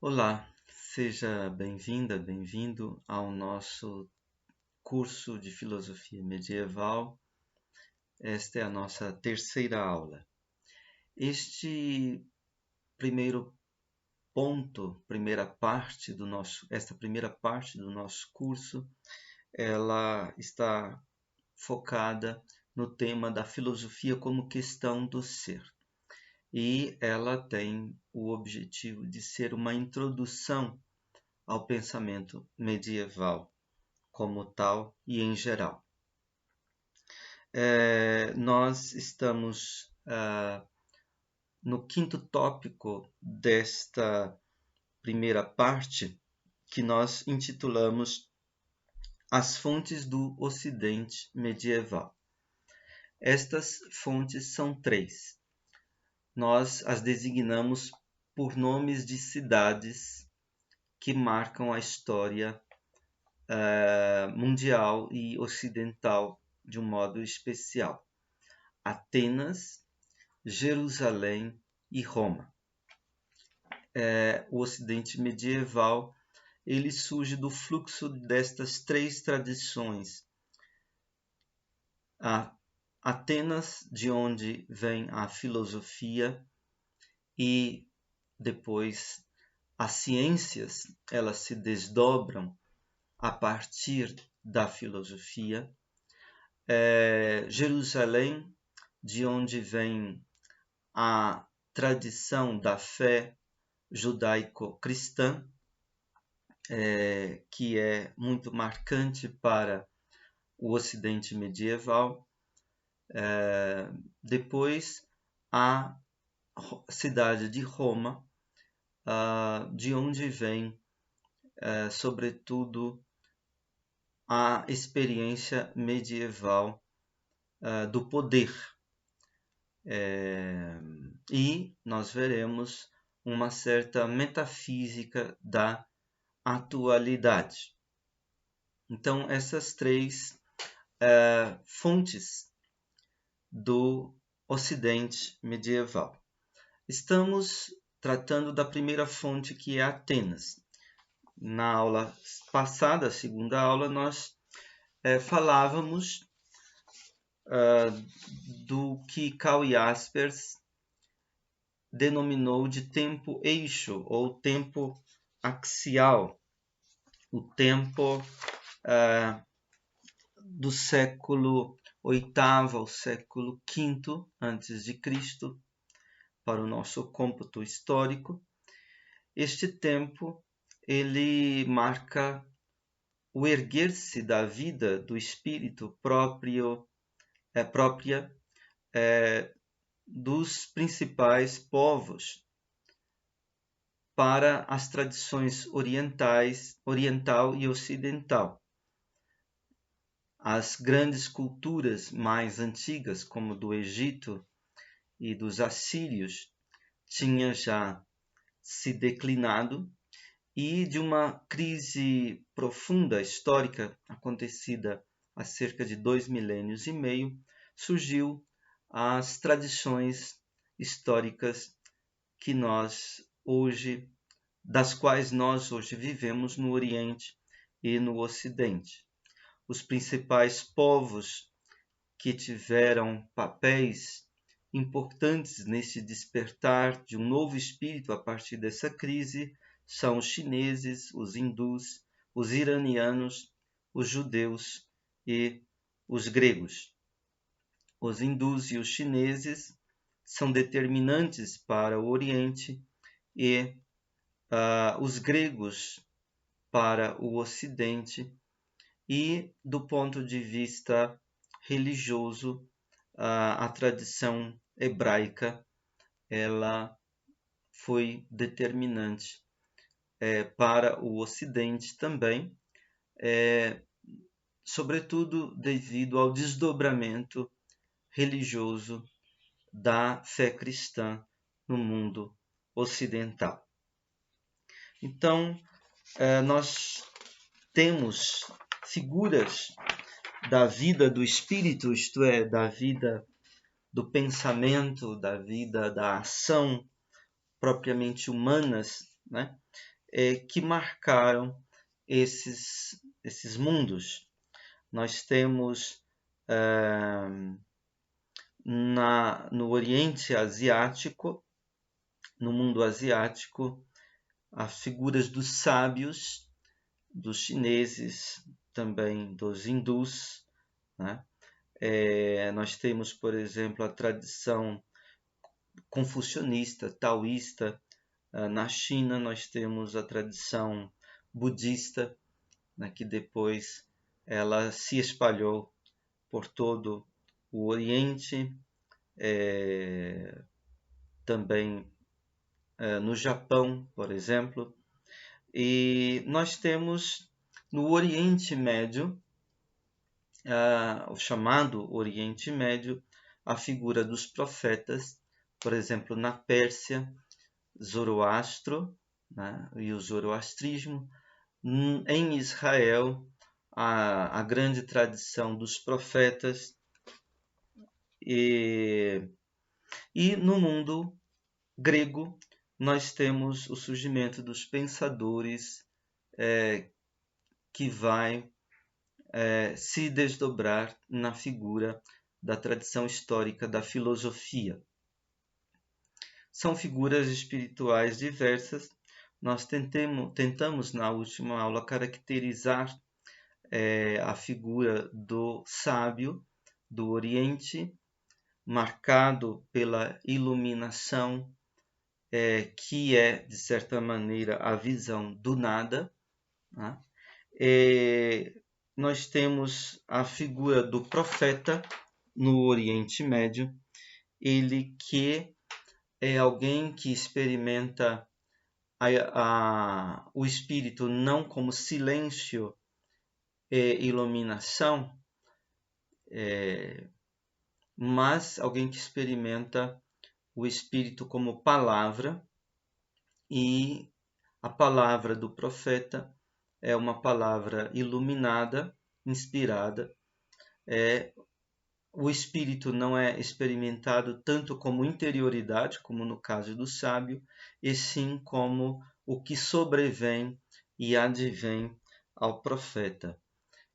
Olá, seja bem-vinda, bem-vindo ao nosso curso de Filosofia Medieval. Esta é a nossa terceira aula. Este primeiro ponto, esta primeira parte do nosso curso, ela está focada no tema da filosofia como questão do ser. E ela tem o objetivo de ser uma introdução ao pensamento medieval como tal e em geral. Nós estamos no quinto tópico desta primeira parte, que nós intitulamos As Fontes do Ocidente Medieval. Estas fontes são três. Nós as designamos por nomes de cidades que marcam a história mundial e ocidental de um modo especial: Atenas, Jerusalém e Roma. O Ocidente medieval ele surge do fluxo destas três tradições. Atenas, de onde vem a filosofia, e depois as ciências, elas se desdobram a partir da filosofia. Jerusalém, de onde vem a tradição da fé judaico-cristã, que é muito marcante para o Ocidente medieval. Depois, a cidade de Roma, de onde vem, sobretudo, a experiência medieval do poder. E nós veremos uma certa metafísica da atualidade. Então, essas três fontes do Ocidente medieval. Estamos tratando da primeira fonte, que é Atenas. Na aula passada, a segunda aula, nós falávamos do que Karl Jaspers denominou de tempo eixo ou tempo axial, o tempo do século VIII ao século V a.C., para o nosso cômputo histórico. Este tempo ele marca o erguer-se da vida do espírito própria dos principais povos para as tradições oriental e ocidental. As grandes culturas mais antigas, como do Egito e dos assírios, tinham já se declinado, e de uma crise profunda histórica acontecida há cerca de 2 milênios e meio, surgiu as tradições históricas das quais nós hoje vivemos no Oriente e no Ocidente. Os principais povos que tiveram papéis importantes nesse despertar de um novo espírito a partir dessa crise são os chineses, os hindus, os iranianos, os judeus e os gregos. Os hindus e os chineses são determinantes para o Oriente e os gregos para o Ocidente, e do ponto de vista religioso, a tradição hebraica ela foi determinante para o Ocidente também, sobretudo devido ao desdobramento religioso da fé cristã no mundo ocidental. Então, nós temos figuras da vida do espírito, isto é, da vida do pensamento, da vida da ação propriamente humanas, né? que marcaram esses mundos. Nós temos no Oriente Asiático, no mundo asiático, as figuras dos sábios, dos chineses, também dos hindus, né? Nós temos, por exemplo, a tradição confucionista, taoísta. Na China, nós temos a tradição budista, né, que depois ela se espalhou por todo o Oriente, também no Japão, por exemplo. E nós temos no Oriente Médio, o chamado Oriente Médio, a figura dos profetas, por exemplo, na Pérsia, Zoroastro, né, e o zoroastrismo. Em Israel, a grande tradição dos profetas, e no mundo grego nós temos o surgimento dos pensadores, que vai se desdobrar na figura da tradição histórica da filosofia. São figuras espirituais diversas. Nós tentamos na última aula caracterizar a figura do sábio do Oriente, marcado pela iluminação, que é, de certa maneira, a visão do nada, né? Nós temos a figura do profeta no Oriente Médio, ele que é alguém que experimenta o espírito não como silêncio e iluminação, mas alguém que experimenta o espírito como palavra, e a palavra do profeta é uma palavra iluminada, inspirada. O espírito não é experimentado tanto como interioridade, como no caso do sábio, e sim como o que sobrevém e advém ao profeta.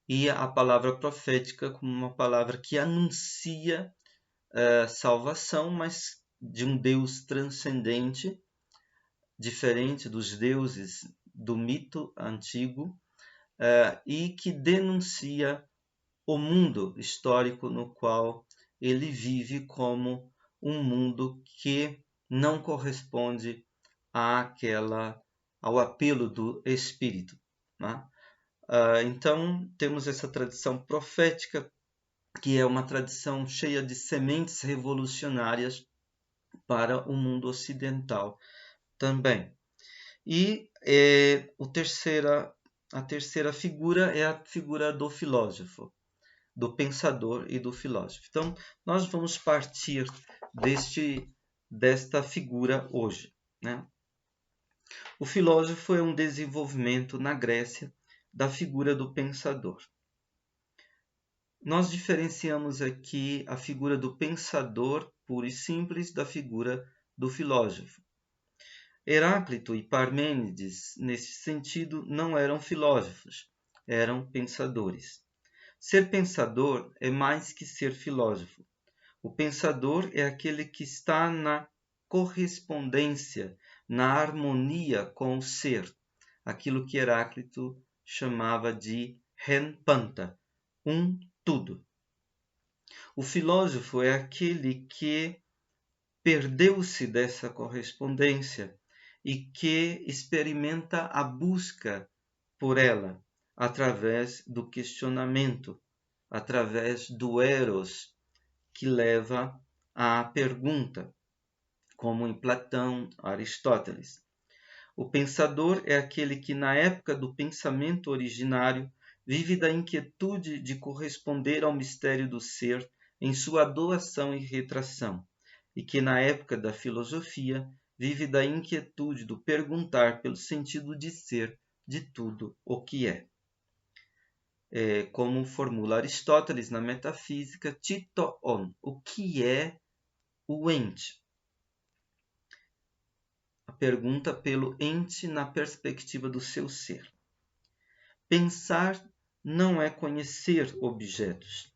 E a palavra profética como uma palavra que anuncia salvação, mas de um Deus transcendente, diferente dos deuses do mito antigo, e que denuncia o mundo histórico no qual ele vive como um mundo que não corresponde ao apelo do espírito, né? Então, temos essa tradição profética, que é uma tradição cheia de sementes revolucionárias para o mundo ocidental também. E a terceira figura é a figura do filósofo, do pensador e do filósofo. Então, nós vamos partir desta figura hoje, né? O filósofo é um desenvolvimento na Grécia da figura do pensador. Nós diferenciamos aqui a figura do pensador puro e simples da figura do filósofo. Heráclito e Parmênides, nesse sentido, não eram filósofos, eram pensadores. Ser pensador é mais que ser filósofo. O pensador é aquele que está na correspondência, na harmonia com o ser, aquilo que Heráclito chamava de hen panta, tudo. O filósofo é aquele que perdeu-se dessa correspondência e que experimenta a busca por ela através do questionamento, através do eros, que leva à pergunta, como em Platão, Aristóteles. O pensador é aquele que, na época do pensamento originário, vive da inquietude de corresponder ao mistério do ser em sua doação e retração, e que, na época da filosofia, vive da inquietude do perguntar pelo sentido de ser de tudo o que é. Como formula Aristóteles na Metafísica, tito on, o que é o ente. pergunta pelo ente na perspectiva do seu ser. Pensar não é conhecer objetos.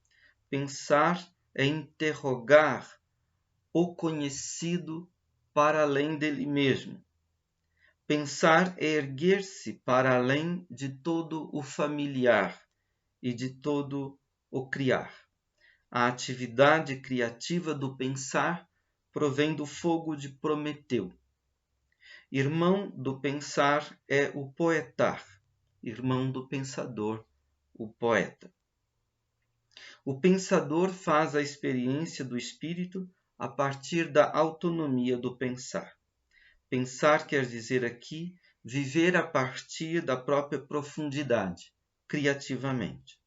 Pensar é interrogar o conhecido para além dele mesmo. Pensar é erguer-se para além de todo o familiar e de todo o criar. A atividade criativa do pensar provém do fogo de Prometeu. Irmão do pensar é o poetar, irmão do pensador, o poeta. O pensador faz a experiência do espírito a partir da autonomia do pensar. Pensar quer dizer aqui viver a partir da própria profundidade, criativamente.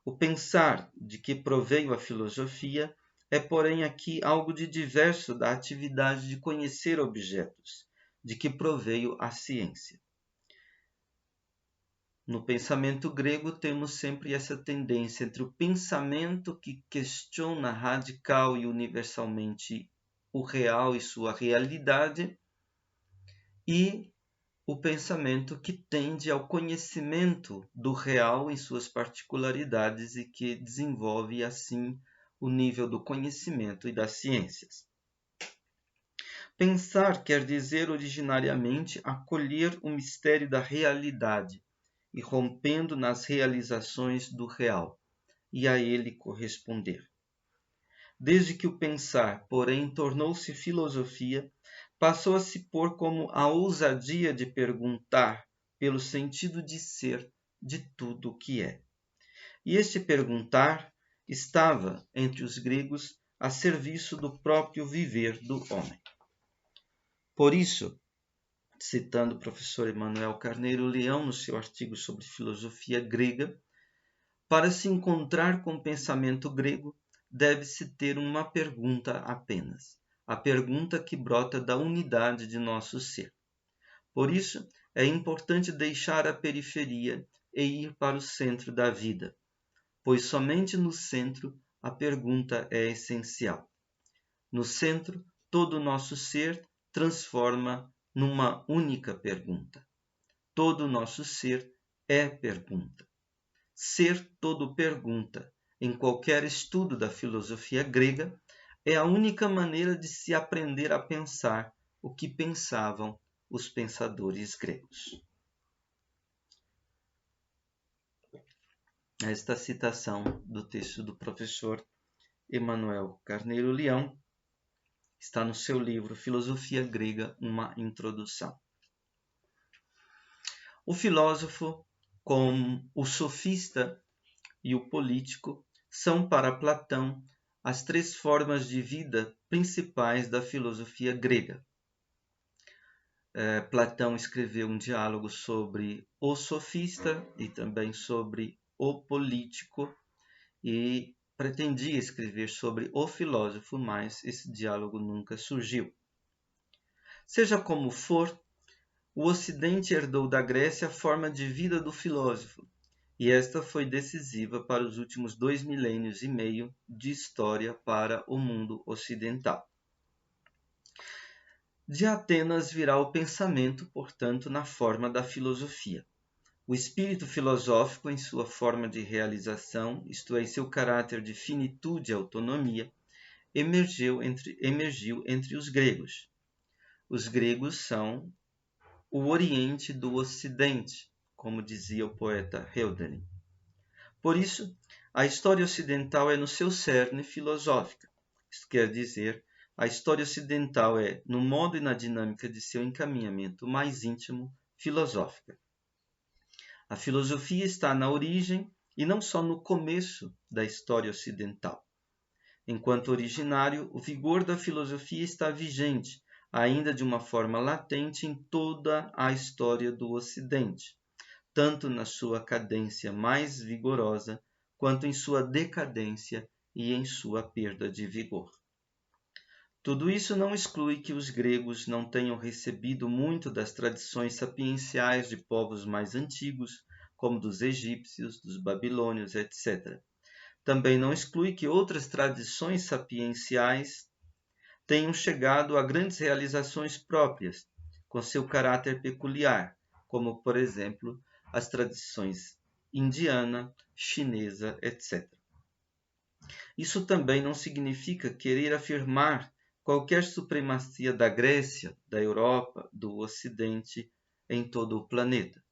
O pensar de que proveio a filosofia é, porém, aqui algo de diverso da atividade de conhecer objetos, de que proveio a ciência. No pensamento grego temos sempre essa tendência entre o pensamento que questiona radical e universalmente o real e sua realidade e o pensamento que tende ao conhecimento do real em suas particularidades e que desenvolve, assim, o nível do conhecimento e das ciências. Pensar quer dizer originariamente acolher o mistério da realidade, e rompendo nas realizações do real, e a ele corresponder. Desde que o pensar, porém, tornou-se filosofia, passou a se pôr como a ousadia de perguntar pelo sentido de ser de tudo o que é. E este perguntar estava, entre os gregos, a serviço do próprio viver do homem. Por isso, citando o professor Emanuel Carneiro Leão no seu artigo sobre filosofia grega, para se encontrar com o pensamento grego, deve-se ter uma pergunta apenas, a pergunta que brota da unidade de nosso ser. Por isso, é importante deixar a periferia e ir para o centro da vida, pois somente no centro a pergunta é essencial. No centro, todo o nosso ser transforma numa única pergunta. Todo o nosso ser é pergunta. Ser todo pergunta, em qualquer estudo da filosofia grega, é a única maneira de se aprender a pensar o que pensavam os pensadores gregos. Esta citação do texto do professor Emanuel Carneiro Leão está no seu livro Filosofia Grega, uma Introdução. O filósofo, como o sofista e o político, são para Platão as três formas de vida principais da filosofia grega. Platão escreveu um diálogo sobre o sofista e também sobre o político e pretendia escrever sobre o filósofo, mas esse diálogo nunca surgiu. Seja como for, o Ocidente herdou da Grécia a forma de vida do filósofo, e esta foi decisiva para os últimos 2,5 milênios de história para o mundo ocidental. De Atenas virá o pensamento, portanto, na forma da filosofia. O espírito filosófico, em sua forma de realização, isto é, em seu caráter de finitude e autonomia, emergiu entre os gregos. Os gregos são o Oriente do Ocidente, como dizia o poeta Hölderlin. Por isso, a história ocidental é no seu cerne filosófica. Isto quer dizer, a história ocidental é, no modo e na dinâmica de seu encaminhamento mais íntimo, filosófica. A filosofia está na origem e não só no começo da história ocidental. Enquanto originário, o vigor da filosofia está vigente, ainda de uma forma latente em toda a história do Ocidente, tanto na sua cadência mais vigorosa, quanto em sua decadência e em sua perda de vigor. Tudo isso não exclui que os gregos não tenham recebido muito das tradições sapienciais de povos mais antigos, como dos egípcios, dos babilônios, etc. Também não exclui que outras tradições sapienciais tenham chegado a grandes realizações próprias, com seu caráter peculiar, como, por exemplo, as tradições indiana, chinesa, etc. Isso também não significa querer afirmar qualquer supremacia da Grécia, da Europa, do Ocidente em todo o planeta.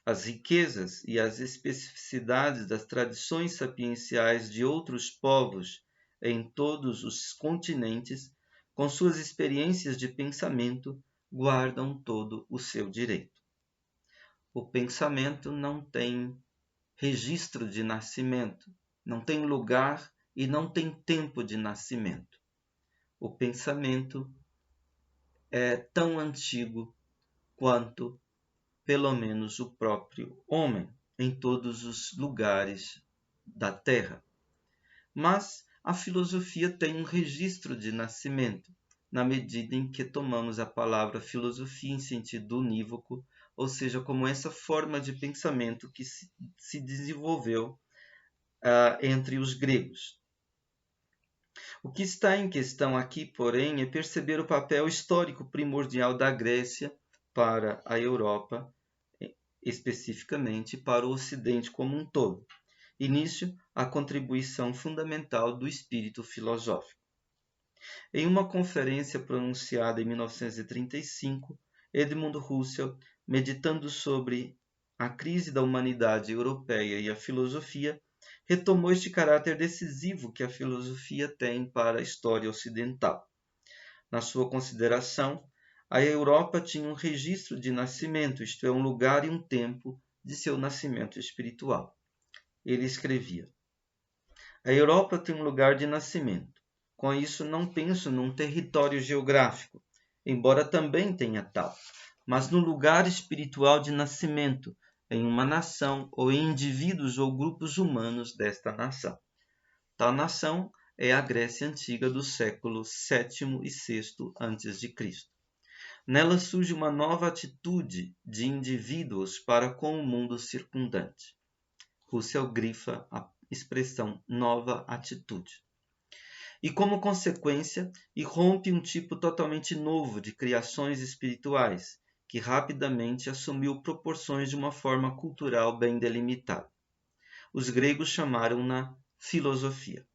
As riquezas e as especificidades das tradições sapienciais de outros povos em todos os continentes, com suas experiências de pensamento, guardam todo o seu direito. O pensamento não tem registro de nascimento, não tem lugar e não tem tempo de nascimento. O pensamento é tão antigo quanto, pelo menos, o próprio homem, em todos os lugares da Terra. Mas a filosofia tem um registro de nascimento, na medida em que tomamos a palavra filosofia em sentido unívoco, ou seja, como essa forma de pensamento que se desenvolveu entre os gregos. O que está em questão aqui, porém, é perceber o papel histórico primordial da Grécia para a Europa, especificamente para o Ocidente como um todo, e nisso a contribuição fundamental do espírito filosófico. Em uma conferência pronunciada em 1935, Edmund Husserl, meditando sobre a crise da humanidade europeia e a filosofia, retomou este caráter decisivo que a filosofia tem para a história ocidental. Na sua consideração, a Europa tinha um registro de nascimento, isto é, um lugar e um tempo de seu nascimento espiritual. Ele escrevia: a Europa tem um lugar de nascimento. Com isso, não penso num território geográfico, embora também tenha tal, mas no lugar espiritual de nascimento, em uma nação ou em indivíduos ou grupos humanos desta nação. Tal nação é a Grécia Antiga do século VII e VI a.C. Nela surge uma nova atitude de indivíduos para com o mundo circundante. Husserl grifa a expressão nova atitude. E como consequência, irrompe um tipo totalmente novo de criações espirituais, que rapidamente assumiu proporções de uma forma cultural bem delimitada. Os gregos chamaram-na filosofia.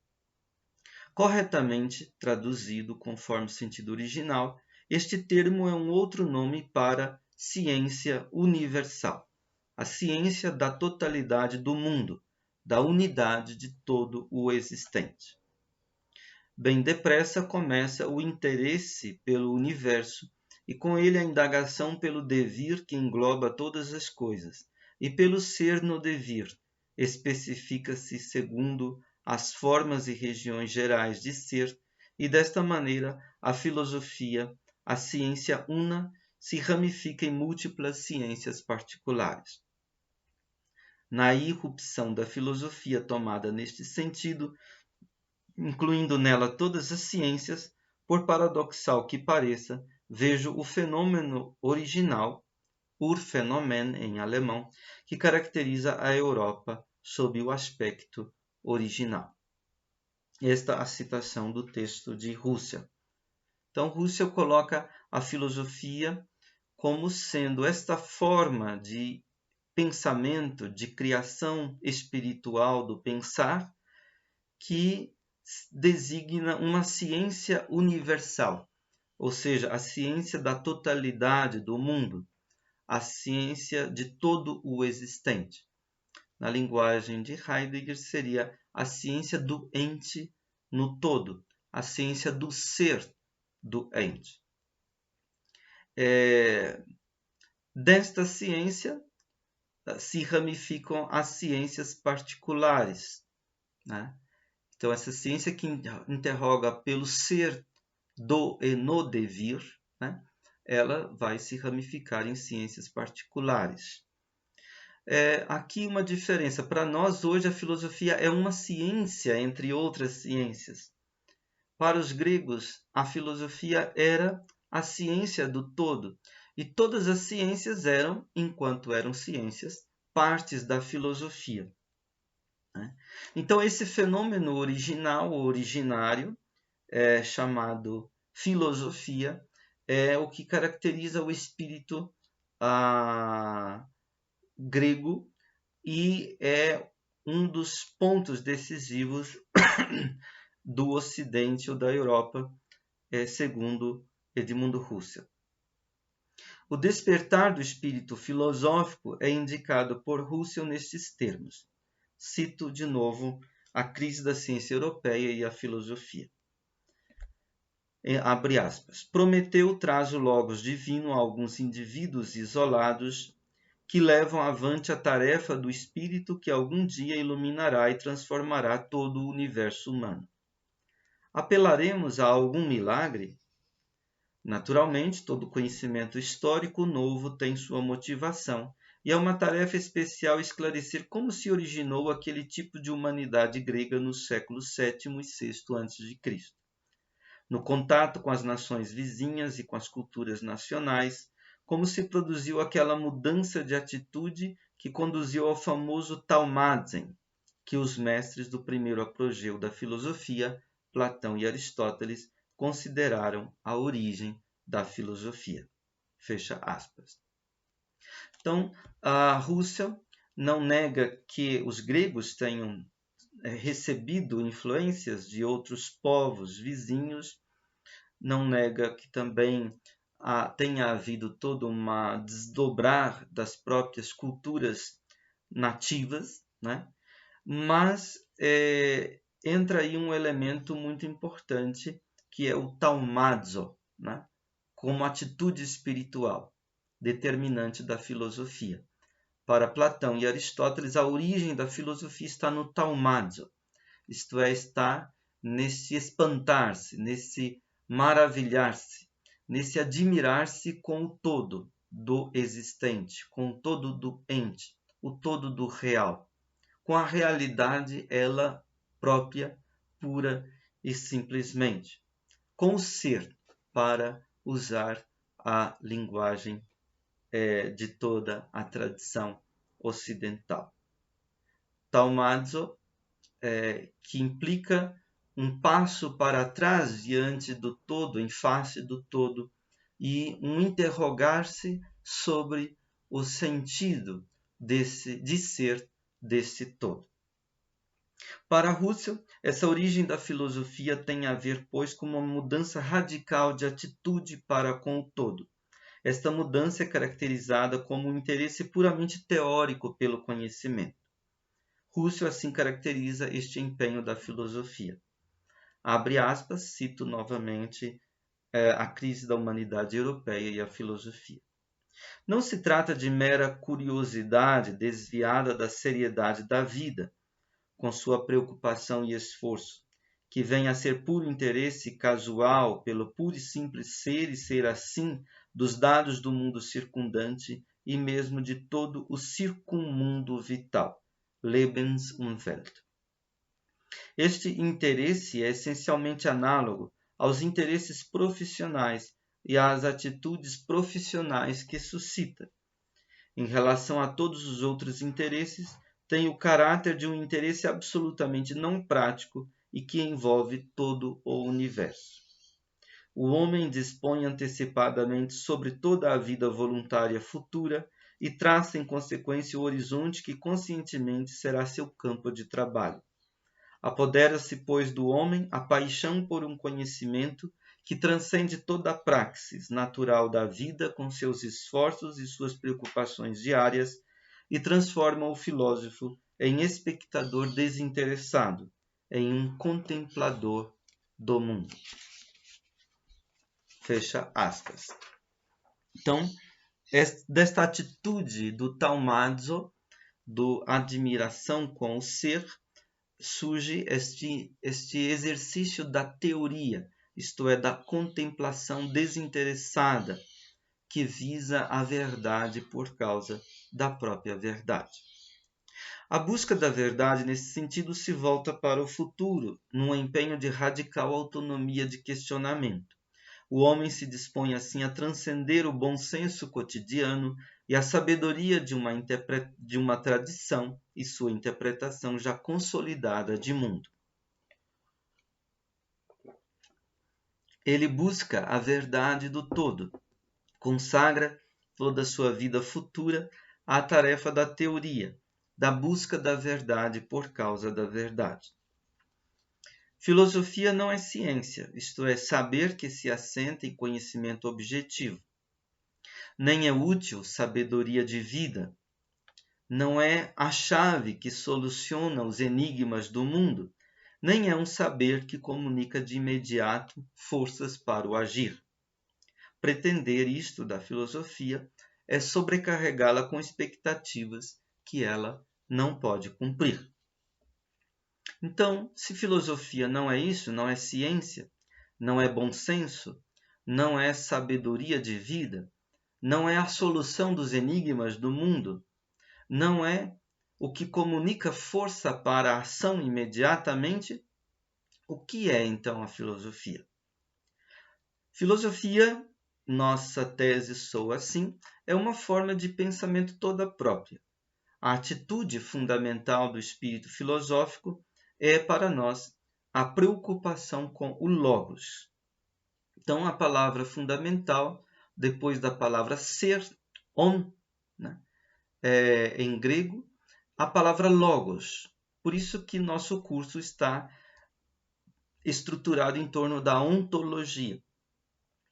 Corretamente traduzido conforme o sentido original, este termo é um outro nome para ciência universal, a ciência da totalidade do mundo, da unidade de todo o existente. Bem depressa começa o interesse pelo universo e com ele a indagação pelo devir que engloba todas as coisas, e pelo ser no devir, especifica-se segundo as formas e regiões gerais de ser, e desta maneira a filosofia, a ciência una, se ramifica em múltiplas ciências particulares. Na irrupção da filosofia tomada neste sentido, incluindo nela todas as ciências, por paradoxal que pareça, vejo o fenômeno original, Urphänomen em alemão, que caracteriza a Europa sob o aspecto original. Esta é a citação do texto de Husserl. Então, Husserl coloca a filosofia como sendo esta forma de pensamento, de criação espiritual do pensar, que designa uma ciência universal, ou seja, a ciência da totalidade do mundo, a ciência de todo o existente. Na linguagem de Heidegger, seria a ciência do ente no todo, a ciência do ser do ente. Desta ciência se ramificam as ciências particulares, né? Então, essa ciência que interroga pelo ser do e no devir, né? Ela vai se ramificar em ciências particulares. Aqui uma diferença. Para nós, hoje, a filosofia é uma ciência entre outras ciências. Para os gregos, a filosofia era a ciência do todo. E todas as ciências eram, enquanto eram ciências, partes da filosofia. Então, esse fenômeno original, originário, chamado filosofia, é o que caracteriza o espírito grego e é um dos pontos decisivos do Ocidente ou da Europa, segundo Edmundo Husserl. O despertar do espírito filosófico é indicado por Husserl nestes termos. Cito de novo A Crise da Ciência Europeia e a Filosofia. Abre aspas. Prometeu traz o logos divino a alguns indivíduos isolados que levam avante a tarefa do espírito que algum dia iluminará e transformará todo o universo humano. Apelaremos a algum milagre? Naturalmente, todo conhecimento histórico novo tem sua motivação, e é uma tarefa especial esclarecer como se originou aquele tipo de humanidade grega nos séculos VII e VI a.C. No contato com as nações vizinhas e com as culturas nacionais, como se produziu aquela mudança de atitude que conduziu ao famoso Taumatzen, que os mestres do primeiro apogeu da filosofia, Platão e Aristóteles, consideraram a origem da filosofia. Fecha aspas. Então, a Rússia não nega que os gregos tenham recebido influências de outros povos vizinhos, não nega que também tenha havido todo uma desdobrar das próprias culturas nativas, né? Mas entra aí um elemento muito importante, que é o taumazo, né? Como atitude espiritual, determinante da filosofia. Para Platão e Aristóteles, a origem da filosofia está no taumazo, isto é, está nesse espantar-se, nesse maravilhar-se, nesse admirar-se com o todo do existente, com o todo do ente, o todo do real, com a realidade ela própria, pura e simplesmente, com o ser, para usar a linguagem de toda a tradição ocidental. Taumazo, que implica um passo para trás diante do todo, em face do todo, e um interrogar-se sobre o sentido de ser desse todo. Para Husserl, essa origem da filosofia tem a ver, pois, com uma mudança radical de atitude para com o todo. Esta mudança é caracterizada como um interesse puramente teórico pelo conhecimento. Husserl assim caracteriza este empenho da filosofia. Abre aspas, cito novamente A Crise da Humanidade Europeia e a Filosofia. Não se trata de mera curiosidade desviada da seriedade da vida, com sua preocupação e esforço, que vem a ser puro interesse casual pelo puro e simples ser e ser assim dos dados do mundo circundante e mesmo de todo o circunmundo vital. Lebensumfeld. Este interesse é essencialmente análogo aos interesses profissionais e às atitudes profissionais que suscita. Em relação a todos os outros interesses, tem o caráter de um interesse absolutamente não prático e que envolve todo o universo. O homem dispõe antecipadamente sobre toda a vida voluntária futura e traça em consequência o horizonte que conscientemente será seu campo de trabalho. Apodera-se, pois, do homem a paixão por um conhecimento que transcende toda a praxis natural da vida com seus esforços e suas preocupações diárias e transforma o filósofo em espectador desinteressado, em um contemplador do mundo. Fecha aspas. Então, desta atitude do taumazo, do admiração com o ser, surge este exercício da teoria, isto é, da contemplação desinteressada, que visa a verdade por causa da própria verdade. A busca da verdade, nesse sentido, se volta para o futuro, num empenho de radical autonomia de questionamento. O homem se dispõe assim a transcender o bom senso cotidiano e a sabedoria de uma tradição e sua interpretação já consolidada de mundo. Ele busca a verdade do todo, consagra toda a sua vida futura à tarefa da teoria, da busca da verdade por causa da verdade. Filosofia não é ciência, isto é, saber que se assenta em conhecimento objetivo. Nem é útil sabedoria de vida. Não é a chave que soluciona os enigmas do mundo, nem é um saber que comunica de imediato forças para o agir. Pretender isto da filosofia é sobrecarregá-la com expectativas que ela não pode cumprir. Então, se filosofia não é isso, não é ciência, não é bom senso, não é sabedoria de vida, não é a solução dos enigmas do mundo, não é o que comunica força para a ação imediatamente, o que é então a filosofia? Filosofia, nossa tese soa assim, é uma forma de pensamento toda própria. A atitude fundamental do espírito filosófico é, para nós, a preocupação com o logos. Então, a palavra fundamental, depois da palavra ser, on, né, em grego, a palavra logos. Por isso que nosso curso está estruturado em torno da ontologia,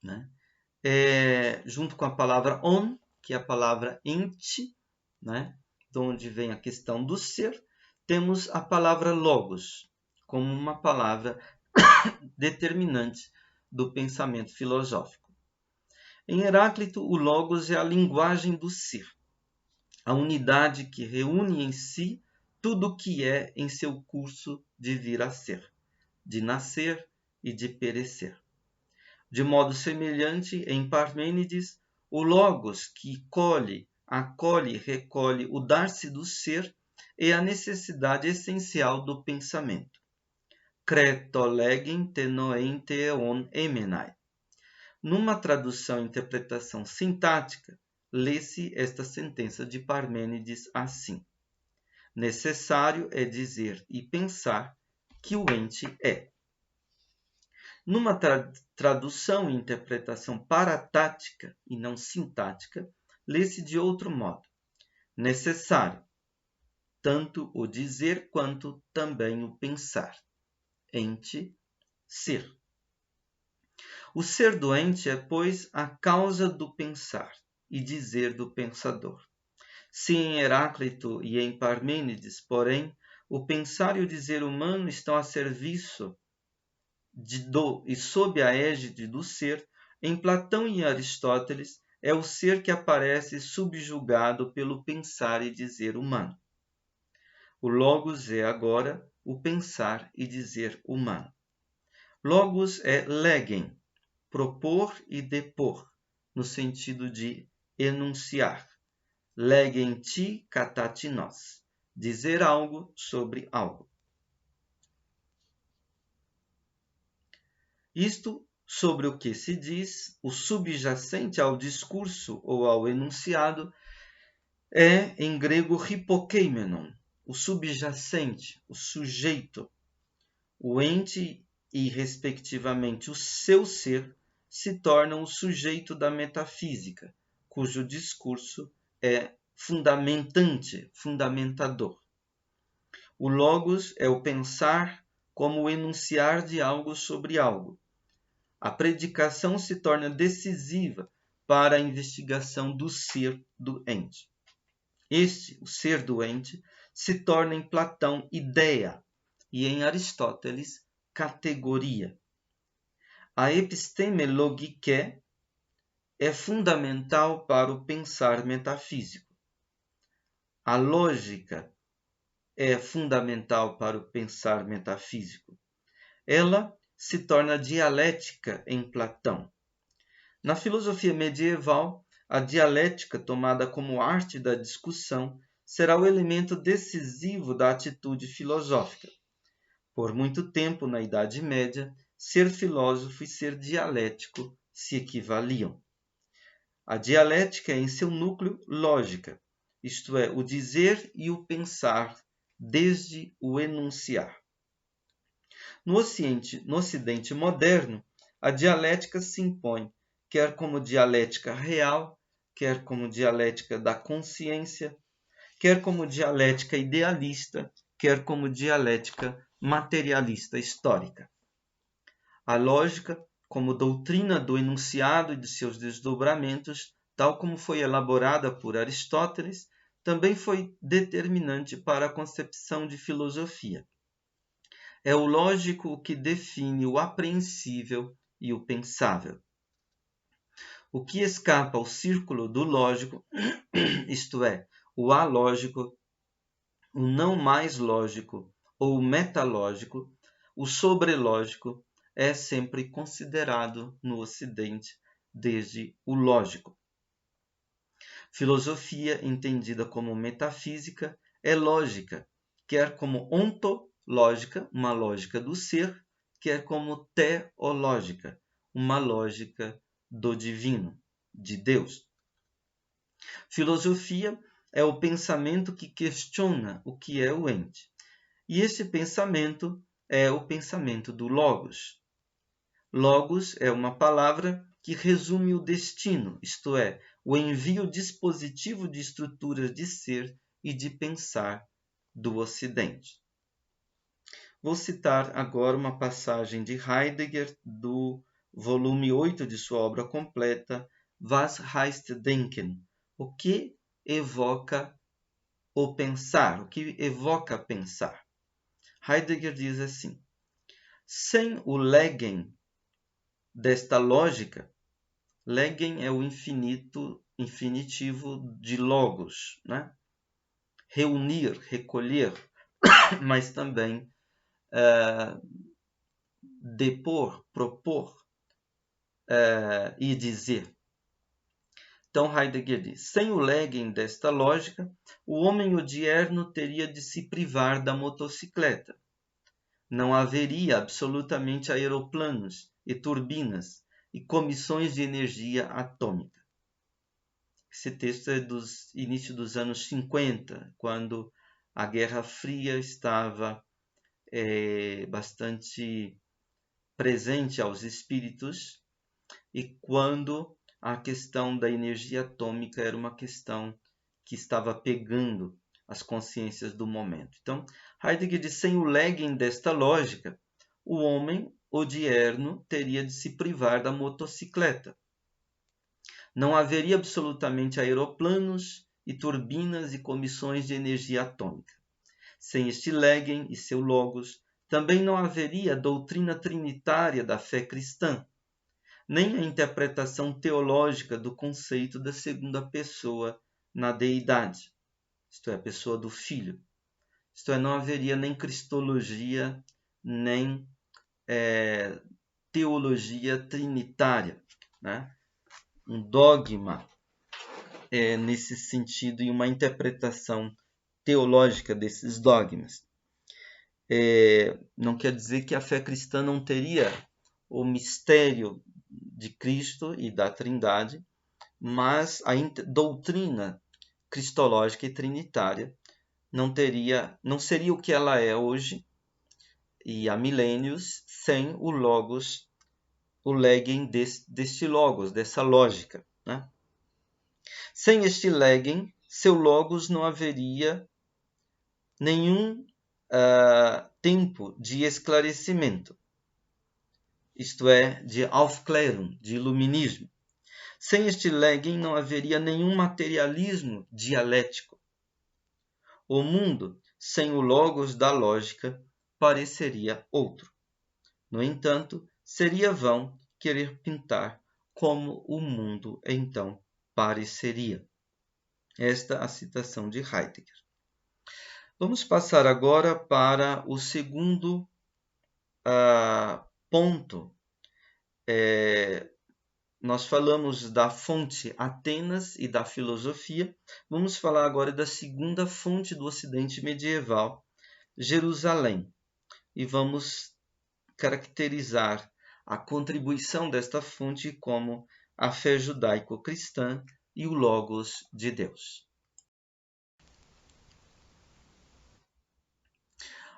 né? Junto com a palavra on, que é a palavra ente, né? De onde vem a questão do ser, temos a palavra logos, como uma palavra determinante do pensamento filosófico. Em Heráclito, o logos é a linguagem do ser, a unidade que reúne em si tudo o que é em seu curso de vir a ser, de nascer e de perecer. De modo semelhante, em Parmênides, o logos que colhe, acolhe e recolhe o dar-se do ser é a necessidade essencial do pensamento. Kreto legem te noen theon emenai. Numa tradução e interpretação sintática, lê-se esta sentença de Parmênides assim: necessário é dizer e pensar que o ente é. Numa tradução e interpretação paratática e não sintática, lê-se de outro modo: necessário, tanto o dizer quanto também o pensar. Ente, ser. O ser do ente é, pois, a causa do pensar e dizer do pensador. Se em Heráclito e em Parmênides, porém, o pensar e o dizer humano estão a serviço e sob a égide do ser, em Platão e Aristóteles, é o ser que aparece subjugado pelo pensar e dizer humano. O logos é agora o pensar e dizer humano. Logos é legem, propor e depor, no sentido de enunciar. Legem ti catati nós, dizer algo sobre algo. Isto sobre o que se diz, o subjacente ao discurso ou ao enunciado, é em grego hypokeimenon, o subjacente, o sujeito, o ente e, respectivamente, o seu ser se tornam o sujeito da metafísica, cujo discurso é fundamentante, fundamentador. O logos é o pensar como o enunciar de algo sobre algo. A predicação se torna decisiva para a investigação do ser do ente. Este, o ser do ente, se torna em Platão ideia e em Aristóteles categoria. A episteme logique é fundamental para o pensar metafísico. A lógica é fundamental para o pensar metafísico. Ela se torna dialética em Platão. Na filosofia medieval, a dialética, tomada como arte da discussão, será o elemento decisivo da atitude filosófica. Por muito tempo, na Idade Média, ser filósofo e ser dialético se equivaliam. A dialética é, em seu núcleo, lógica, isto é, o dizer e o pensar, desde o enunciar. No Ocidente moderno, a dialética se impõe, quer como dialética real, quer como dialética da consciência, quer como dialética idealista, quer como dialética materialista histórica. A lógica, como doutrina do enunciado e de seus desdobramentos, tal como foi elaborada por Aristóteles, também foi determinante para a concepção de filosofia. É o lógico o que define o apreensível e o pensável. O que escapa ao círculo do lógico, isto é, o alógico, o não mais lógico ou o metalógico, o sobrelógico, é sempre considerado no Ocidente desde o lógico. Filosofia, entendida como metafísica, é lógica, quer como ontológica, uma lógica do ser, quer como teológica, uma lógica do divino, de Deus. Filosofia é o pensamento que questiona o que é o ente. E esse pensamento é o pensamento do Logos. Logos é uma palavra que resume o destino, isto é, o envio dispositivo de estruturas de ser e de pensar do Ocidente. Vou citar agora uma passagem de Heidegger do volume 8 de sua obra completa, Was heißt denken? O que evoca o pensar? O que evoca pensar? Heidegger diz assim: sem o Legen desta lógica, Legen é o infinitivo de logos, né? Reunir, recolher, mas também depor, propor e dizer. Então Heidegger diz: sem o Legen desta lógica, o homem odierno teria de se privar da motocicleta. Não haveria absolutamente aeroplanos e turbinas e comissões de energia atômica. Esse texto é dos início dos anos 50, quando a Guerra Fria estava bastante presente aos espíritos e quando a questão da energia atômica era uma questão que estava pegando as consciências do momento. Então, Heidegger diz: sem o Legen desta lógica, o homem odierno teria de se privar da motocicleta. Não haveria absolutamente aeroplanos e turbinas e comissões de energia atômica. Sem este Legen e seu Logos, também não haveria a doutrina trinitária da fé cristã, nem a interpretação teológica do conceito da segunda pessoa na deidade, isto é, a pessoa do Filho. Isto é, não haveria nem cristologia, nem teologia trinitária, né? Um dogma nesse sentido e uma interpretação teológica desses dogmas. Não quer dizer que a fé cristã não teria o mistério de Cristo e da Trindade, mas a doutrina cristológica e trinitária não seria o que ela é hoje e há milênios sem o Logos, o Legen deste Logos, dessa lógica, né? Sem este Legen, seu Logos não haveria nenhum tempo de esclarecimento, isto é, de Aufklärung, de iluminismo. Sem este Legen não haveria nenhum materialismo dialético. O mundo, sem o Logos da lógica, pareceria outro. No entanto, seria vão querer pintar como o mundo então pareceria. Esta é a citação de Heidegger. Vamos passar agora para o segundo ponto. Nós falamos da fonte Atenas e da filosofia. Vamos falar agora da segunda fonte do Ocidente medieval, Jerusalém. E vamos caracterizar a contribuição desta fonte como a fé judaico-cristã e o Logos de Deus.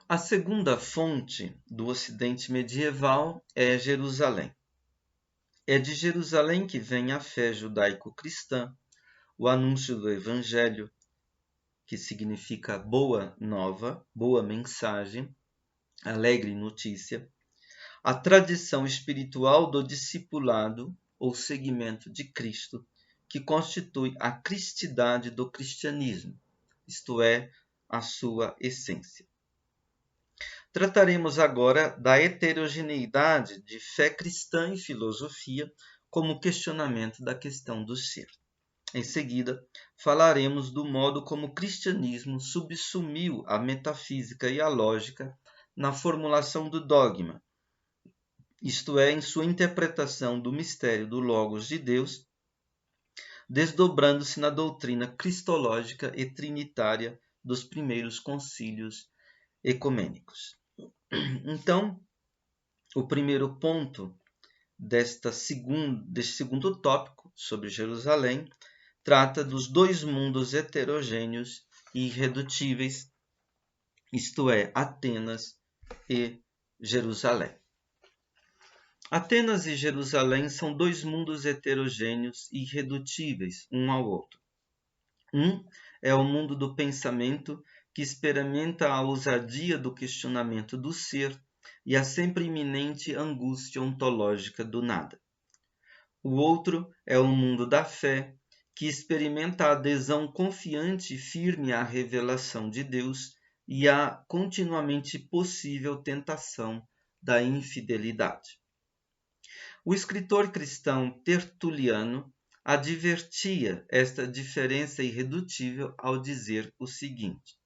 A segunda fonte do Ocidente medieval é Jerusalém. É de Jerusalém que vem a fé judaico-cristã, o anúncio do Evangelho, que significa boa nova, boa mensagem, alegre notícia, a tradição espiritual do discipulado ou seguimento de Cristo, que constitui a cristidade do cristianismo, isto é, a sua essência. Trataremos agora da heterogeneidade de fé cristã e filosofia como questionamento da questão do ser. Em seguida, falaremos do modo como o cristianismo subsumiu a metafísica e a lógica na formulação do dogma, isto é, em sua interpretação do mistério do Logos de Deus, desdobrando-se na doutrina cristológica e trinitária dos primeiros concílios ecumênicos. Então, o primeiro ponto deste segundo tópico sobre Jerusalém trata dos dois mundos heterogêneos e irredutíveis, isto é, Atenas e Jerusalém. Atenas e Jerusalém são dois mundos heterogêneos e irredutíveis um ao outro. Um é o mundo do pensamento, que experimenta a ousadia do questionamento do ser e a sempre iminente angústia ontológica do nada. O outro é o mundo da fé, que experimenta a adesão confiante e firme à revelação de Deus e a continuamente possível tentação da infidelidade. O escritor cristão Tertuliano advertia esta diferença irredutível ao dizer o seguinte: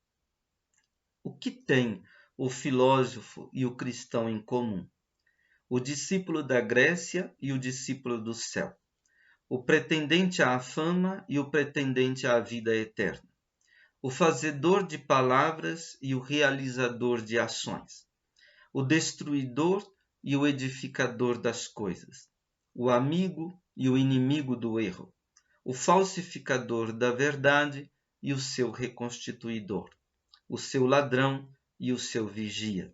o que tem o filósofo e o cristão em comum? O discípulo da Grécia e o discípulo do céu. O pretendente à fama e o pretendente à vida eterna. O fazedor de palavras e o realizador de ações. O destruidor e o edificador das coisas. O amigo e o inimigo do erro. O falsificador da verdade e o seu reconstituidor. O seu ladrão e o seu vigia.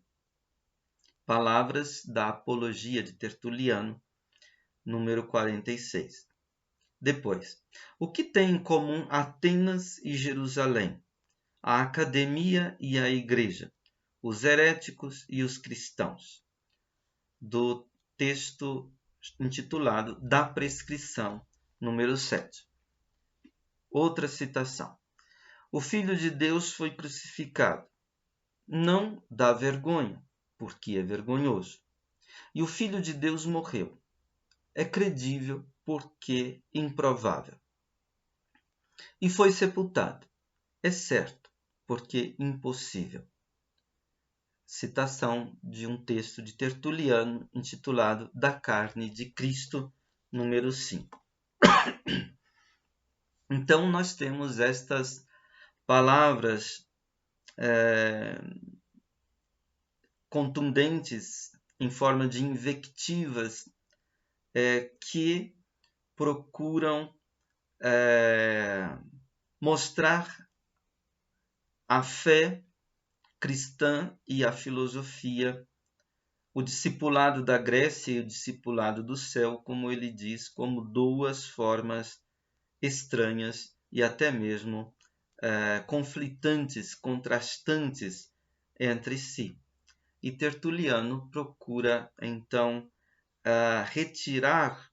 Palavras da Apologia de Tertuliano, número 46. Depois, o que tem em comum Atenas e Jerusalém? A academia e a igreja, os heréticos e os cristãos. Do texto intitulado Da Prescrição, número 7. Outra citação. O Filho de Deus foi crucificado. Não dá vergonha, porque é vergonhoso. E o Filho de Deus morreu. É credível, porque improvável. E foi sepultado. É certo, porque impossível. Citação de um texto de Tertuliano intitulado Da Carne de Cristo, número 5. Então, nós temos estas palavras contundentes em forma de invectivas que procuram mostrar a fé cristã e a filosofia, o discipulado da Grécia e o discipulado do céu, como ele diz, como duas formas estranhas e até mesmo conflitantes, contrastantes entre si. E Tertuliano procura, então, retirar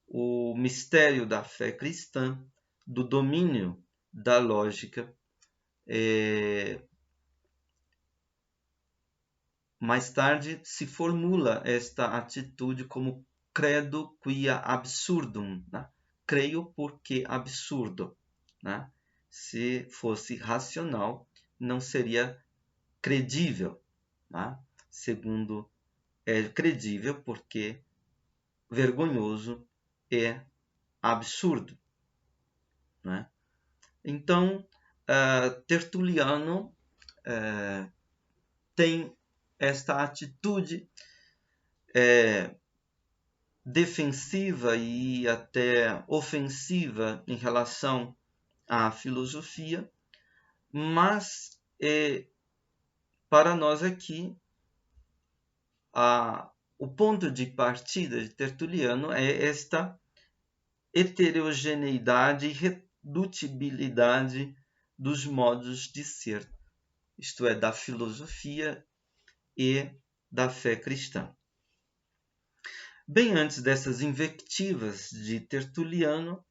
o mistério da fé cristã do domínio da lógica. Mais tarde se formula esta atitude como credo quia absurdum, né? Creio porque absurdo, né? Se fosse racional, não seria credível, né? Segundo, é credível porque vergonhoso é absurdo, né? Então, Tertuliano tem esta atitude defensiva e até ofensiva em relação à filosofia, mas para nós aqui o ponto de partida de Tertuliano é esta heterogeneidade e redutibilidade dos modos de ser, isto é, da filosofia e da fé cristã. Bem antes dessas invectivas de Tertuliano,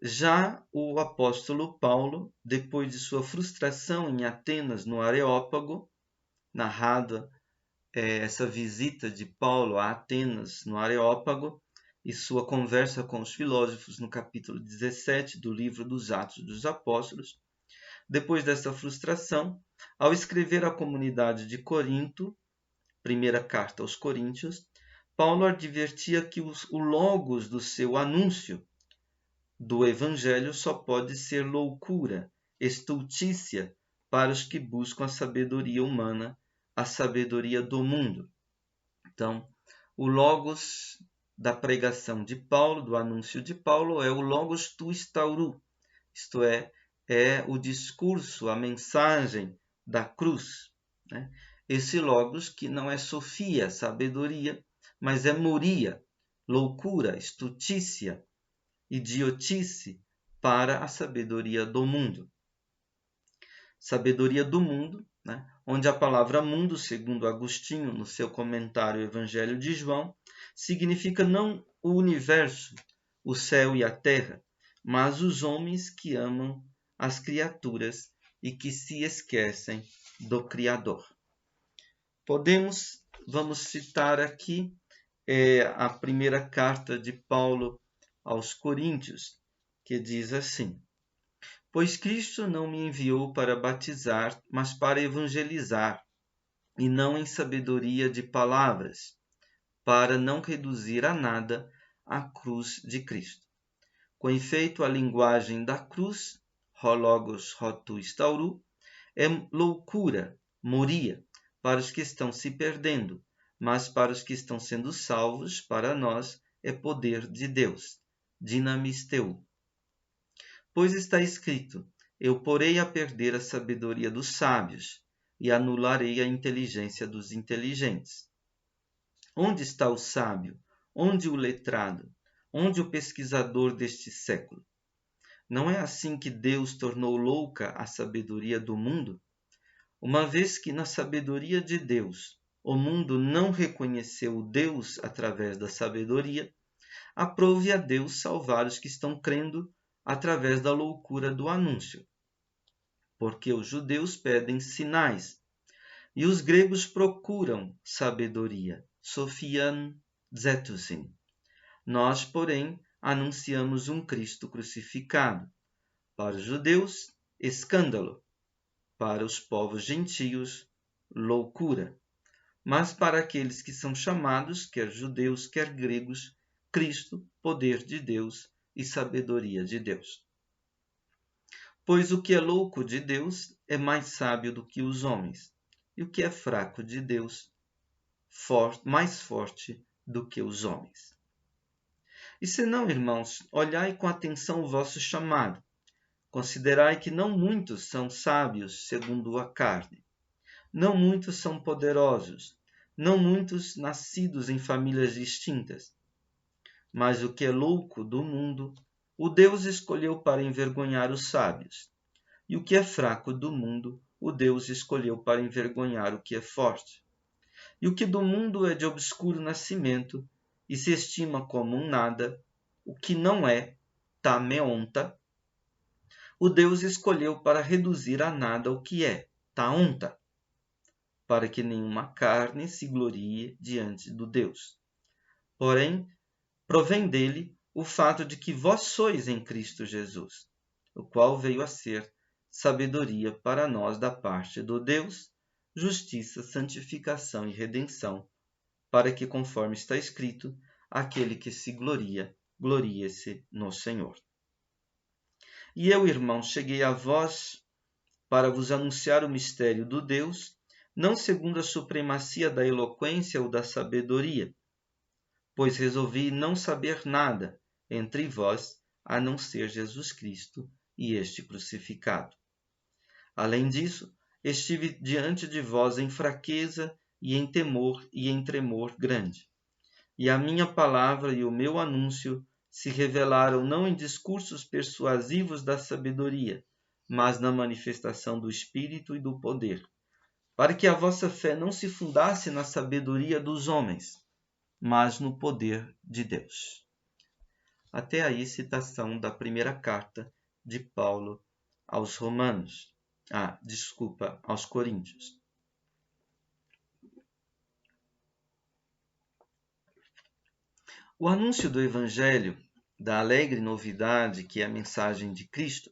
já o apóstolo Paulo, depois de sua frustração em Atenas, no Areópago, narrada essa visita de Paulo a Atenas, no Areópago, e sua conversa com os filósofos no capítulo 17 do livro dos Atos dos Apóstolos, depois dessa frustração, ao escrever à comunidade de Corinto, primeira carta aos Coríntios, Paulo advertia que o logos do seu anúncio do evangelho só pode ser loucura, estultícia para os que buscam a sabedoria humana, a sabedoria do mundo. Então, o logos da pregação de Paulo, do anúncio de Paulo, é o logos tu stauru, isto é o discurso, a mensagem da cruz, né? Esse logos que não é sofia, sabedoria, mas é moria, loucura, estultícia, idiotice para a sabedoria do mundo. Sabedoria do mundo, né? Onde a palavra mundo, segundo Agostinho, no seu comentário ao Evangelho de João, significa não o universo, o céu e a terra, mas os homens que amam as criaturas e que se esquecem do Criador. Vamos citar aqui a primeira carta de Paulo aos Coríntios, que diz assim: Pois Cristo não me enviou para batizar, mas para evangelizar, e não em sabedoria de palavras, para não reduzir a nada a cruz de Cristo. Com efeito, a linguagem da cruz, ho logos ho tu stauru, é loucura, moria, para os que estão se perdendo, mas para os que estão sendo salvos, para nós, é poder de Deus, dinamis teu. Pois está escrito, eu porei a perder a sabedoria dos sábios, e anularei a inteligência dos inteligentes. Onde está o sábio? Onde o letrado? Onde o pesquisador deste século? Não é assim que Deus tornou louca a sabedoria do mundo? Uma vez que na sabedoria de Deus o mundo não reconheceu o Deus através da sabedoria, aprove a Deus salvar os que estão crendo através da loucura do anúncio. Porque os judeus pedem sinais e os gregos procuram sabedoria, sophian zetousin. Nós, porém, anunciamos um Cristo crucificado. Para os judeus, escândalo. Para os povos gentios, loucura. Mas para aqueles que são chamados, quer judeus, quer gregos, Cristo, poder de Deus e sabedoria de Deus. Pois o que é louco de Deus é mais sábio do que os homens, e o que é fraco de Deus, mais forte do que os homens. E se não, irmãos, olhai com atenção o vosso chamado. Considerai que não muitos são sábios segundo a carne. Não muitos são poderosos. Não muitos nascidos em famílias distintas. Mas o que é louco do mundo, o Deus escolheu para envergonhar os sábios. E o que é fraco do mundo, o Deus escolheu para envergonhar o que é forte. E o que do mundo é de obscuro nascimento, e se estima como um nada, o que não é, tameonta, o Deus escolheu para reduzir a nada o que é, taonta, para que nenhuma carne se glorie diante do Deus. Porém, provém dele o fato de que vós sois em Cristo Jesus, o qual veio a ser sabedoria para nós da parte do Deus, justiça, santificação e redenção, para que, conforme está escrito, aquele que se gloria, glorie-se no Senhor. E eu, irmãos, cheguei a vós para vos anunciar o mistério do Deus, não segundo a supremacia da eloquência ou da sabedoria, pois resolvi não saber nada entre vós, a não ser Jesus Cristo e este crucificado. Além disso, estive diante de vós em fraqueza e em temor e em tremor grande. e a minha palavra e o meu anúncio se revelaram não em discursos persuasivos da sabedoria, mas na manifestação do Espírito e do poder, para que a vossa fé não se fundasse na sabedoria dos homens, mas no poder de Deus. Até aí, citação da primeira carta de Paulo aos Romanos. Aos Coríntios. O anúncio do Evangelho, da alegre novidade que é a mensagem de Cristo,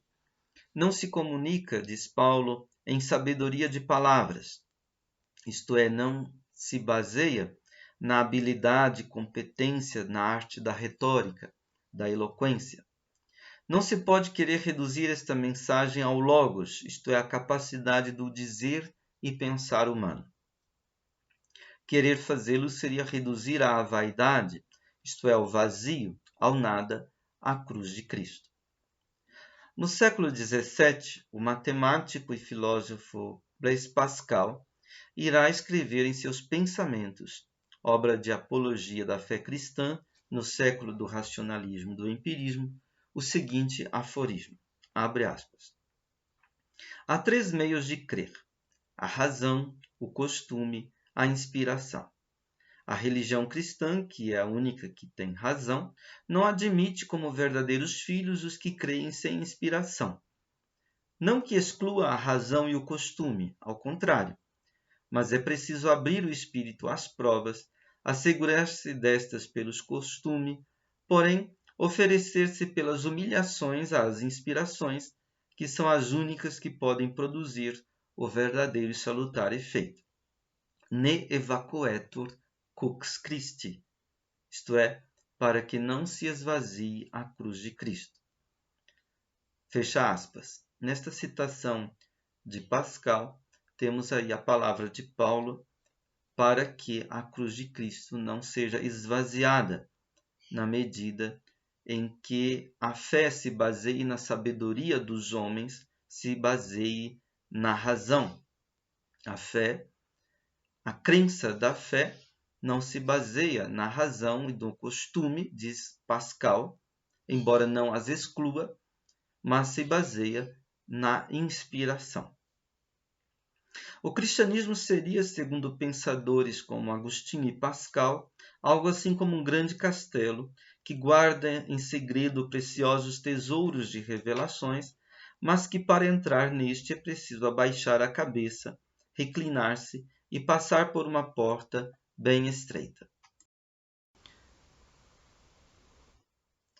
não se comunica, diz Paulo, em sabedoria de palavras, isto é, não se baseia na habilidade e competência na arte da retórica, da eloquência. Não se pode querer reduzir esta mensagem ao logos, isto é, a capacidade do dizer e pensar humano. Querer fazê-lo seria reduzir à vaidade, isto é, ao vazio, ao nada, a cruz de Cristo. No século XVII, o matemático e filósofo Blaise Pascal irá escrever em seus Pensamentos, obra de apologia da fé cristã no século do racionalismo e do empirismo, o seguinte aforismo, abre aspas. Há 3 meios de crer: a razão, o costume, a inspiração. A religião cristã, que é a única que tem razão, não admite como verdadeiros filhos os que creem sem inspiração. Não que exclua a razão e o costume, ao contrário, mas é preciso abrir o espírito às provas, assegurar-se destas pelos costumes, porém oferecer-se pelas humilhações às inspirações, que são as únicas que podem produzir o verdadeiro e salutar efeito. Ne evacuetur cux Christi, isto é, para que não se esvazie a cruz de Cristo. Fecha aspas. Nesta citação de Pascal, temos aí a palavra de Paulo para que a cruz de Cristo não seja esvaziada, na medida em que a fé se baseie na sabedoria dos homens, se baseie na razão. A crença da fé não se baseia na razão e no costume, diz Pascal, embora não as exclua, mas se baseia na inspiração. O cristianismo seria, segundo pensadores como Agostinho e Pascal, algo assim como um grande castelo que guarda em segredo preciosos tesouros de revelações, mas que para entrar neste é preciso abaixar a cabeça, reclinar-se e passar por uma porta bem estreita.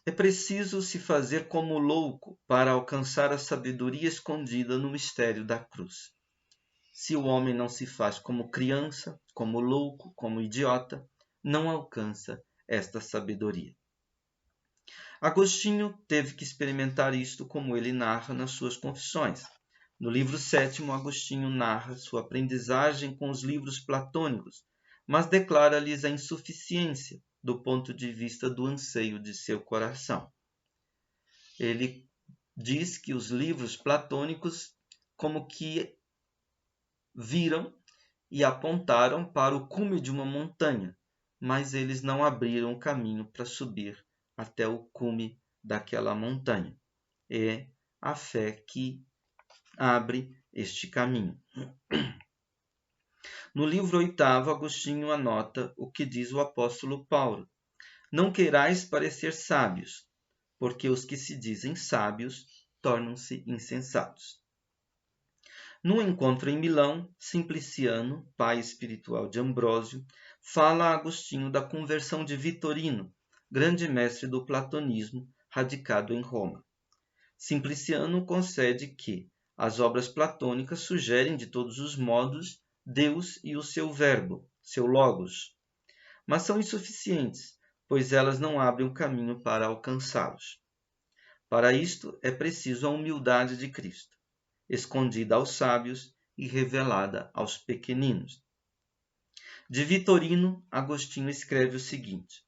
É preciso se fazer como louco para alcançar a sabedoria escondida no mistério da cruz. Se o homem não se faz como criança, como louco, como idiota, não alcança esta sabedoria. Agostinho teve que experimentar isto, como ele narra nas suas Confissões. No livro 7º, Agostinho narra sua aprendizagem com os livros platônicos, mas declara-lhes a insuficiência do ponto de vista do anseio de seu coração. Ele diz que os livros platônicos como que viram e apontaram para o cume de uma montanha, mas eles não abriram o caminho para subir até o cume daquela montanha. É a fé que abre este caminho. No livro 8º, Agostinho anota o que diz o apóstolo Paulo. Não queirais parecer sábios, porque os que se dizem sábios tornam-se insensatos. Num encontro em Milão, Simpliciano, pai espiritual de Ambrósio, fala a Agostinho da conversão de Vitorino, grande mestre do platonismo, radicado em Roma. Simpliciano concede que as obras platônicas sugerem de todos os modos Deus e o seu verbo, seu logos, mas são insuficientes, pois elas não abrem o caminho para alcançá-los. Para isto é preciso a humildade de Cristo, escondida aos sábios e revelada aos pequeninos. De Vitorino, Agostinho escreve o seguinte: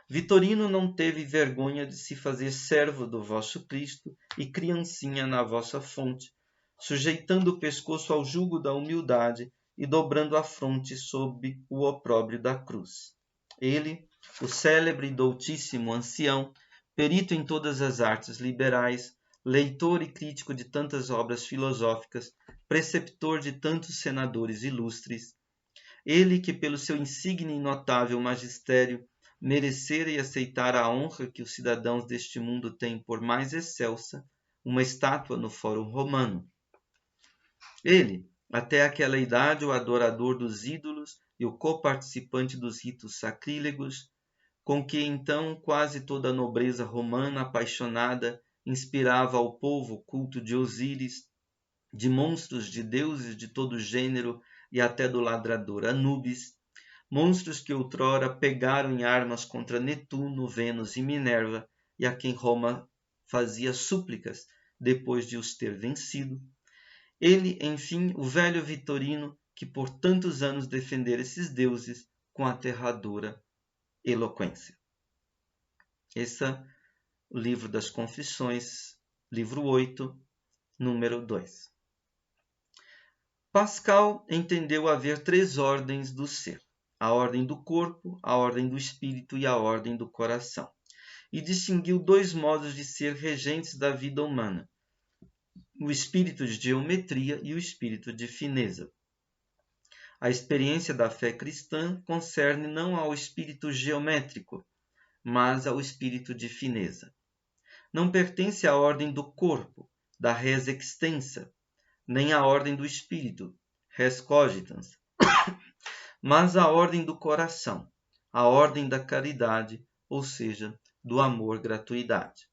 Vitorino não teve vergonha de se fazer servo do vosso Cristo e criancinha na vossa fonte, sujeitando o pescoço ao jugo da humildade e dobrando a fronte sob o opróbrio da cruz. Ele, o célebre e doutíssimo ancião, perito em todas as artes liberais, leitor e crítico de tantas obras filosóficas, preceptor de tantos senadores ilustres, ele que pelo seu insigne e notável magistério merecera e aceitara a honra que os cidadãos deste mundo têm por mais excelsa, uma estátua no Fórum Romano. Ele, até aquela idade, o adorador dos ídolos e o coparticipante dos ritos sacrílegos, com que então quase toda a nobreza romana apaixonada inspirava ao povo o culto de Osíris, de monstros de deuses de todo gênero e até do ladrador Anubis, monstros que outrora pegaram em armas contra Netuno, Vênus e Minerva, e a quem Roma fazia súplicas depois de os ter vencido. Ele, enfim, o velho Vitorino, que por tantos anos defendera esses deuses com aterradora eloquência. Esse é o livro das Confissões, livro 8, número 2. Pascal entendeu haver 3 ordens do ser: a ordem do corpo, a ordem do espírito e a ordem do coração, e distinguiu 2 modos de ser regentes da vida humana: o espírito de geometria e o espírito de fineza. A experiência da fé cristã concerne não ao espírito geométrico, mas ao espírito de fineza. Não pertence à ordem do corpo, da res extensa, nem à ordem do espírito, res cogitans, mas à ordem do coração, à ordem da caridade, ou seja, do amor-gratuidade.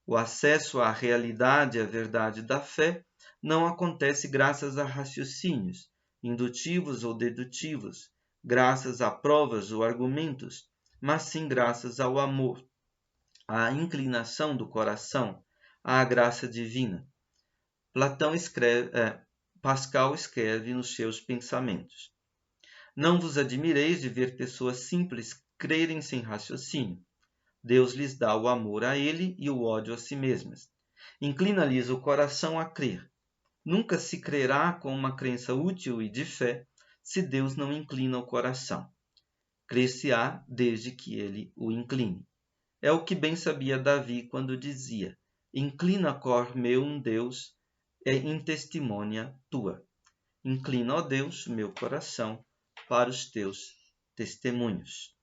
O acesso à realidade e à verdade da fé não acontece graças a raciocínios, indutivos ou dedutivos, graças a provas ou argumentos, mas sim graças ao amor, à inclinação do coração, à graça divina. Pascal escreve nos seus pensamentos: não vos admireis de ver pessoas simples crerem sem raciocínio. Deus lhes dá o amor a ele e o ódio a si mesmas. Inclina-lhes o coração a crer. Nunca se crerá com uma crença útil e de fé se Deus não inclina o coração. Crer-se-á desde que ele o incline. É o que bem sabia Davi quando dizia: inclina, cor meu, Deus, em testemunha tua. Inclina, ó Deus, meu coração para os teus testemunhos.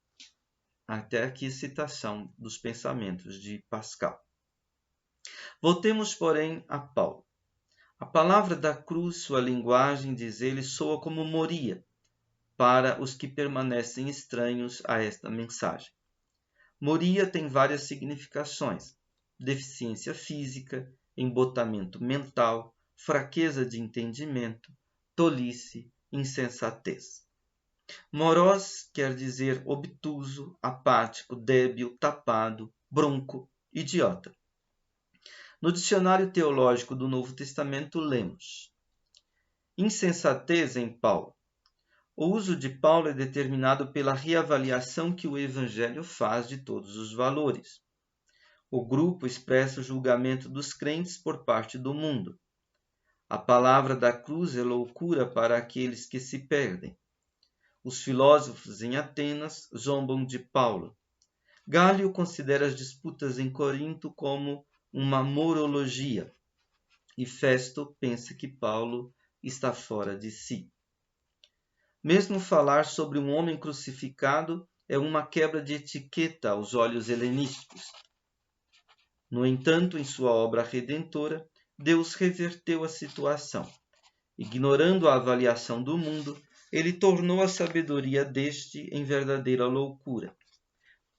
Até aqui citação dos pensamentos de Pascal. Voltemos, porém, a Paulo. A palavra da cruz, sua linguagem, diz ele, soa como moria para os que permanecem estranhos a esta mensagem. Moria tem várias significações: deficiência física, embotamento mental, fraqueza de entendimento, tolice, insensatez. Morós quer dizer obtuso, apático, débil, tapado, bronco, idiota. No dicionário teológico do Novo Testamento lemos: insensatez em Paulo. O uso de Paulo é determinado pela reavaliação que o Evangelho faz de todos os valores. O grupo expressa o julgamento dos crentes por parte do mundo. A palavra da cruz é loucura para aqueles que se perdem. Os filósofos em Atenas zombam de Paulo. Gálio considera as disputas em Corinto como uma morologia, e Festo pensa que Paulo está fora de si. Mesmo falar sobre um homem crucificado é uma quebra de etiqueta aos olhos helenísticos. No entanto, em sua obra redentora, Deus reverteu a situação. Ignorando a avaliação do mundo, ele tornou a sabedoria deste em verdadeira loucura.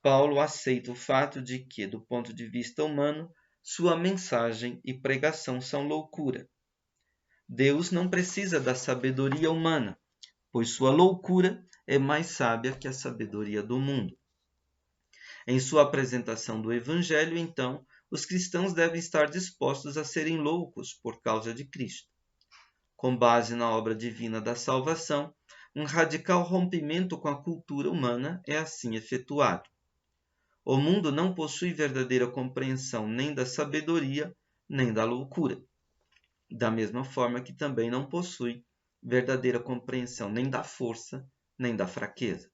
Paulo aceita o fato de que, do ponto de vista humano, sua mensagem e pregação são loucura. Deus não precisa da sabedoria humana, pois sua loucura é mais sábia que a sabedoria do mundo. Em sua apresentação do Evangelho, então, os cristãos devem estar dispostos a serem loucos por causa de Cristo. Com base na obra divina da salvação, um radical rompimento com a cultura humana é assim efetuado. O mundo não possui verdadeira compreensão nem da sabedoria, nem da loucura. Da mesma forma que também não possui verdadeira compreensão nem da força, nem da fraqueza.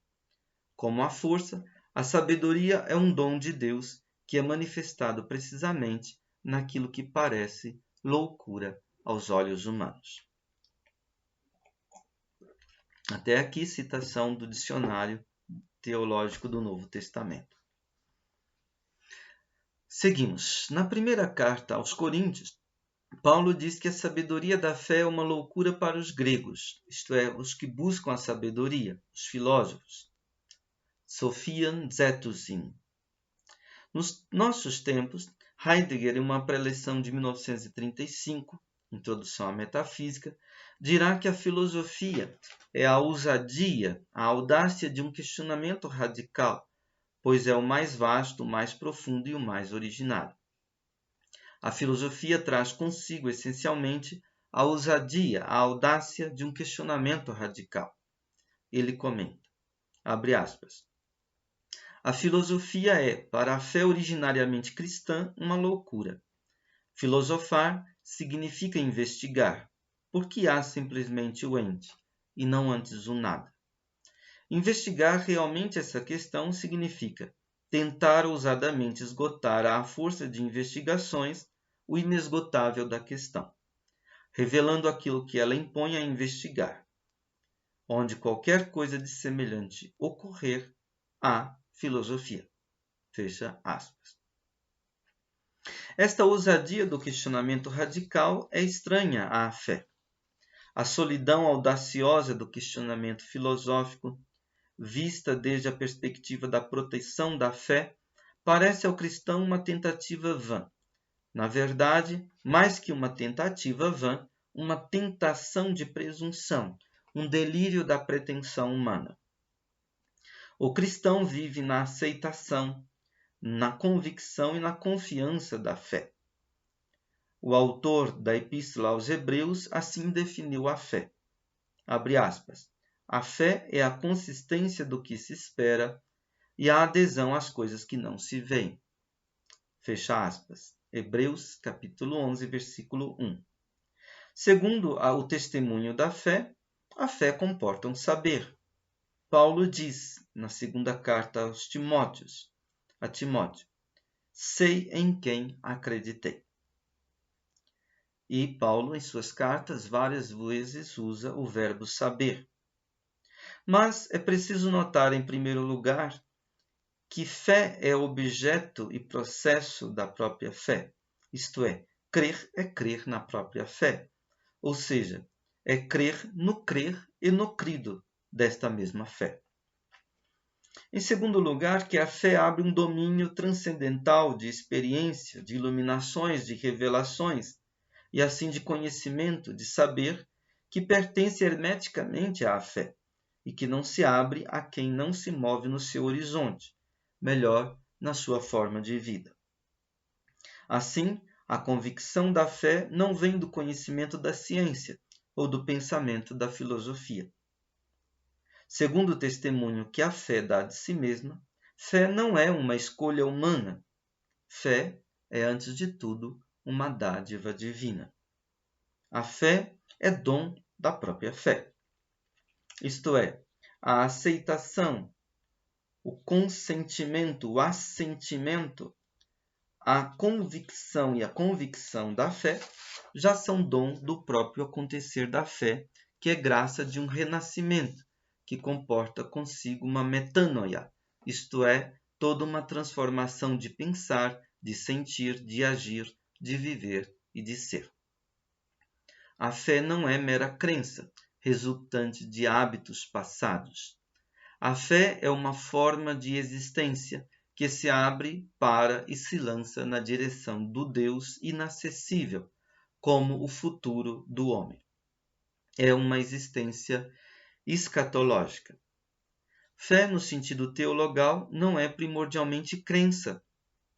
Como a força, A sabedoria é um dom de Deus que é manifestado precisamente naquilo que parece loucura aos olhos humanos. Até aqui, citação do Dicionário Teológico do Novo Testamento. Seguimos. Na primeira carta aos Coríntios, Paulo diz que a sabedoria da fé é uma loucura para os gregos, isto é, os que buscam a sabedoria, os filósofos. Sophian Zetousin. Nos nossos tempos, Heidegger, em uma preleção de 1935, Introdução à Metafísica, dirá que a filosofia é a ousadia, a audácia de um questionamento radical, pois é o mais vasto, o mais profundo e o mais originário. A filosofia traz consigo, essencialmente, a ousadia, a audácia de um questionamento radical. Ele comenta, abre aspas, a filosofia é, para a fé originariamente cristã, uma loucura. Filosofar significa investigar, porque há simplesmente o ente, e não antes o nada. Investigar realmente essa questão significa tentar ousadamente esgotar à força de investigações o inesgotável da questão, revelando aquilo que ela impõe a investigar. Onde qualquer coisa de semelhante ocorrer, há filosofia. Fecha aspas. Esta ousadia do questionamento radical é estranha à fé. A solidão audaciosa do questionamento filosófico, vista desde a perspectiva da proteção da fé, parece ao cristão uma tentativa vã. Na verdade, mais que uma tentativa vã, uma tentação de presunção, um delírio da pretensão humana. O cristão vive na aceitação, na convicção e na confiança da fé. O autor da Epístola aos Hebreus assim definiu a fé. Abre aspas. A fé é a consistência do que se espera e a adesão às coisas que não se veem. Fecha aspas. Hebreus, capítulo 11, versículo 1. Segundo o testemunho da fé, a fé comporta um saber. Paulo diz, na segunda carta a Timóteo, sei em quem acreditei. E Paulo, em suas cartas, várias vezes usa o verbo saber. Mas é preciso notar, em primeiro lugar, que fé é objeto e processo da própria fé. Isto é crer na própria fé. Ou seja, é crer e no crido desta mesma fé. Em segundo lugar, que a fé abre um domínio transcendental de experiência, de iluminações, de revelações, e assim de conhecimento, de saber, que pertence hermeticamente à fé, e que não se abre a quem não se move no seu horizonte, melhor, na sua forma de vida. Assim, a convicção da fé não vem do conhecimento da ciência ou do pensamento da filosofia. Segundo o testemunho que a fé dá de si mesma, fé não é uma escolha humana. Fé é, antes de tudo, uma dádiva divina. A fé é dom da própria fé. Isto é, a aceitação, o consentimento, o assentimento, a convicção e a convicção da fé já são dom do próprio acontecer da fé, que é graça de um renascimento, que comporta consigo uma metanoia, isto é, toda uma transformação de pensar, de sentir, de agir, de viver e de ser. A fé não é mera crença, resultante de hábitos passados. A fé é uma forma de existência que se abre para e se lança na direção do Deus inacessível, como o futuro do homem. É uma existência escatológica. Fé, no sentido teologal, não é primordialmente crença.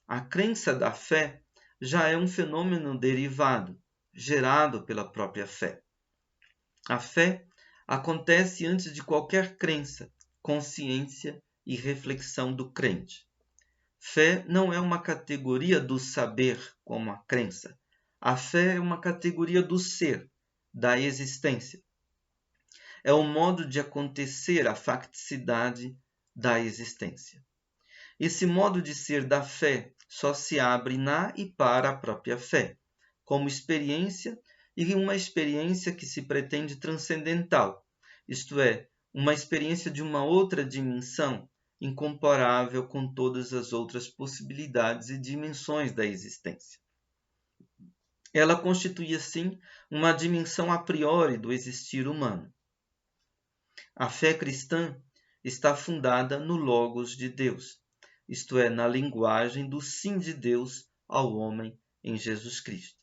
A crença da fé já é um fenômeno derivado, gerado pela própria fé. A fé acontece antes de qualquer crença, consciência e reflexão do crente. Fé não é uma categoria do saber, como a crença. A fé é uma categoria do ser, da existência. É o modo de acontecer a facticidade da existência. Esse modo de ser da fé só se abre na e para a própria fé, como experiência, e uma experiência que se pretende transcendental, isto é, uma experiência de uma outra dimensão, incomparável com todas as outras possibilidades e dimensões da existência. Ela constitui, assim, uma dimensão a priori do existir humano. A fé cristã está fundada no Logos de Deus, isto é, na linguagem do sim de Deus ao homem em Jesus Cristo.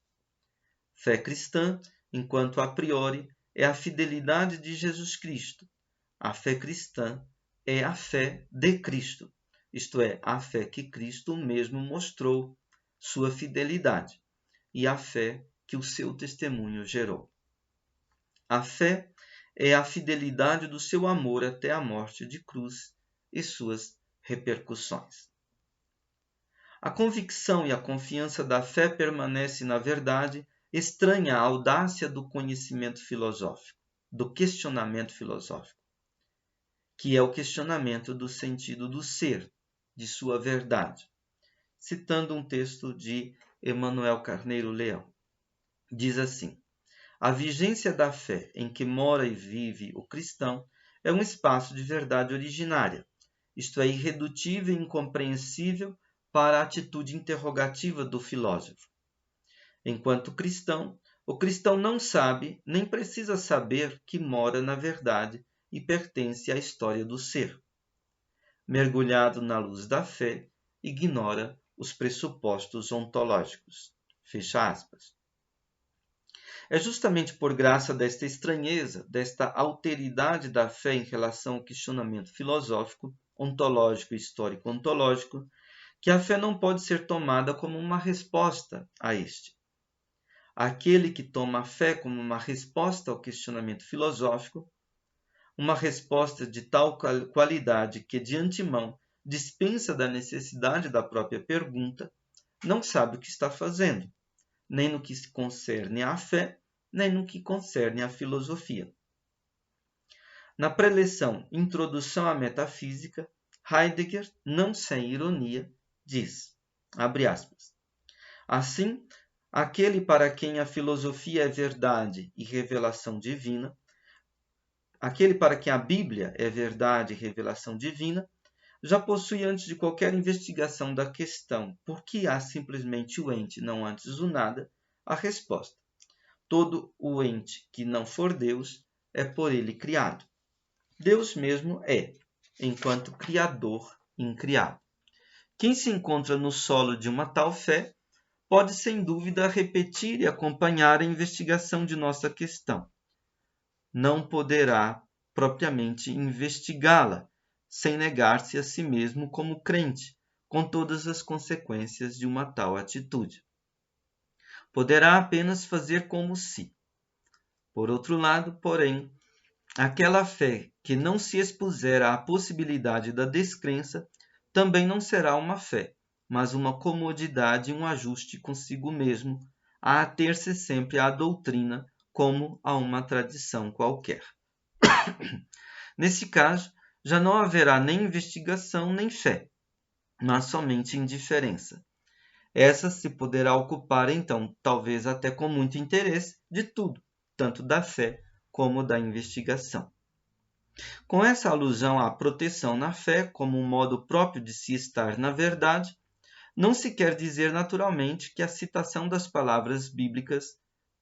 Fé cristã, enquanto a priori, é a fidelidade de Jesus Cristo. A fé cristã é a fé de Cristo, isto é, a fé que Cristo mesmo mostrou sua fidelidade e a fé que o seu testemunho gerou. A fé é a fidelidade do seu amor até a morte de cruz e suas repercussões. A convicção e a confiança da fé permanece, na verdade, estranha à audácia do conhecimento filosófico, do questionamento filosófico, que é o questionamento do sentido do ser, de sua verdade. Citando um texto de Emanuel Carneiro Leão, diz assim: a vigência da fé em que mora e vive o cristão é um espaço de verdade originária, isto é, irredutível e incompreensível para a atitude interrogativa do filósofo. Enquanto cristão, o cristão não sabe, nem precisa saber que mora na verdade e pertence à história do ser. Mergulhado na luz da fé, ignora os pressupostos ontológicos. Fecha aspas. É justamente por graça desta estranheza, desta alteridade da fé em relação ao questionamento filosófico, ontológico e histórico-ontológico, que a fé não pode ser tomada como uma resposta a este. Aquele que toma a fé como uma resposta ao questionamento filosófico, uma resposta de tal qualidade que de antemão dispensa da necessidade da própria pergunta, não sabe o que está fazendo, nem no que concerne à fé, nem no que concerne à filosofia. Na preleção Introdução à Metafísica, Heidegger, não sem ironia, diz, abre aspas, assim, aquele para quem a filosofia é verdade e revelação divina, aquele para quem a Bíblia é verdade e revelação divina, já possui antes de qualquer investigação da questão por que há simplesmente o ente, não antes o nada, a resposta. Todo o ente que não for Deus é por ele criado. Deus mesmo é, enquanto Criador incriado. Quem se encontra no solo de uma tal fé pode, sem dúvida, repetir e acompanhar a investigação de nossa questão. Não poderá, propriamente, investigá-la, sem negar-se a si mesmo como crente, com todas as consequências de uma tal atitude. Poderá apenas fazer como se. Por outro lado, porém, aquela fé que não se expuser à possibilidade da descrença também não será uma fé, mas uma comodidade e um ajuste consigo mesmo, a ater-se sempre à doutrina como a uma tradição qualquer. Nesse caso, já não haverá nem investigação nem fé, mas somente indiferença. Essa se poderá ocupar, então, talvez até com muito interesse, de tudo, tanto da fé como da investigação. Com essa alusão à proteção na fé como um modo próprio de se estar na verdade, não se quer dizer naturalmente que a citação das palavras bíblicas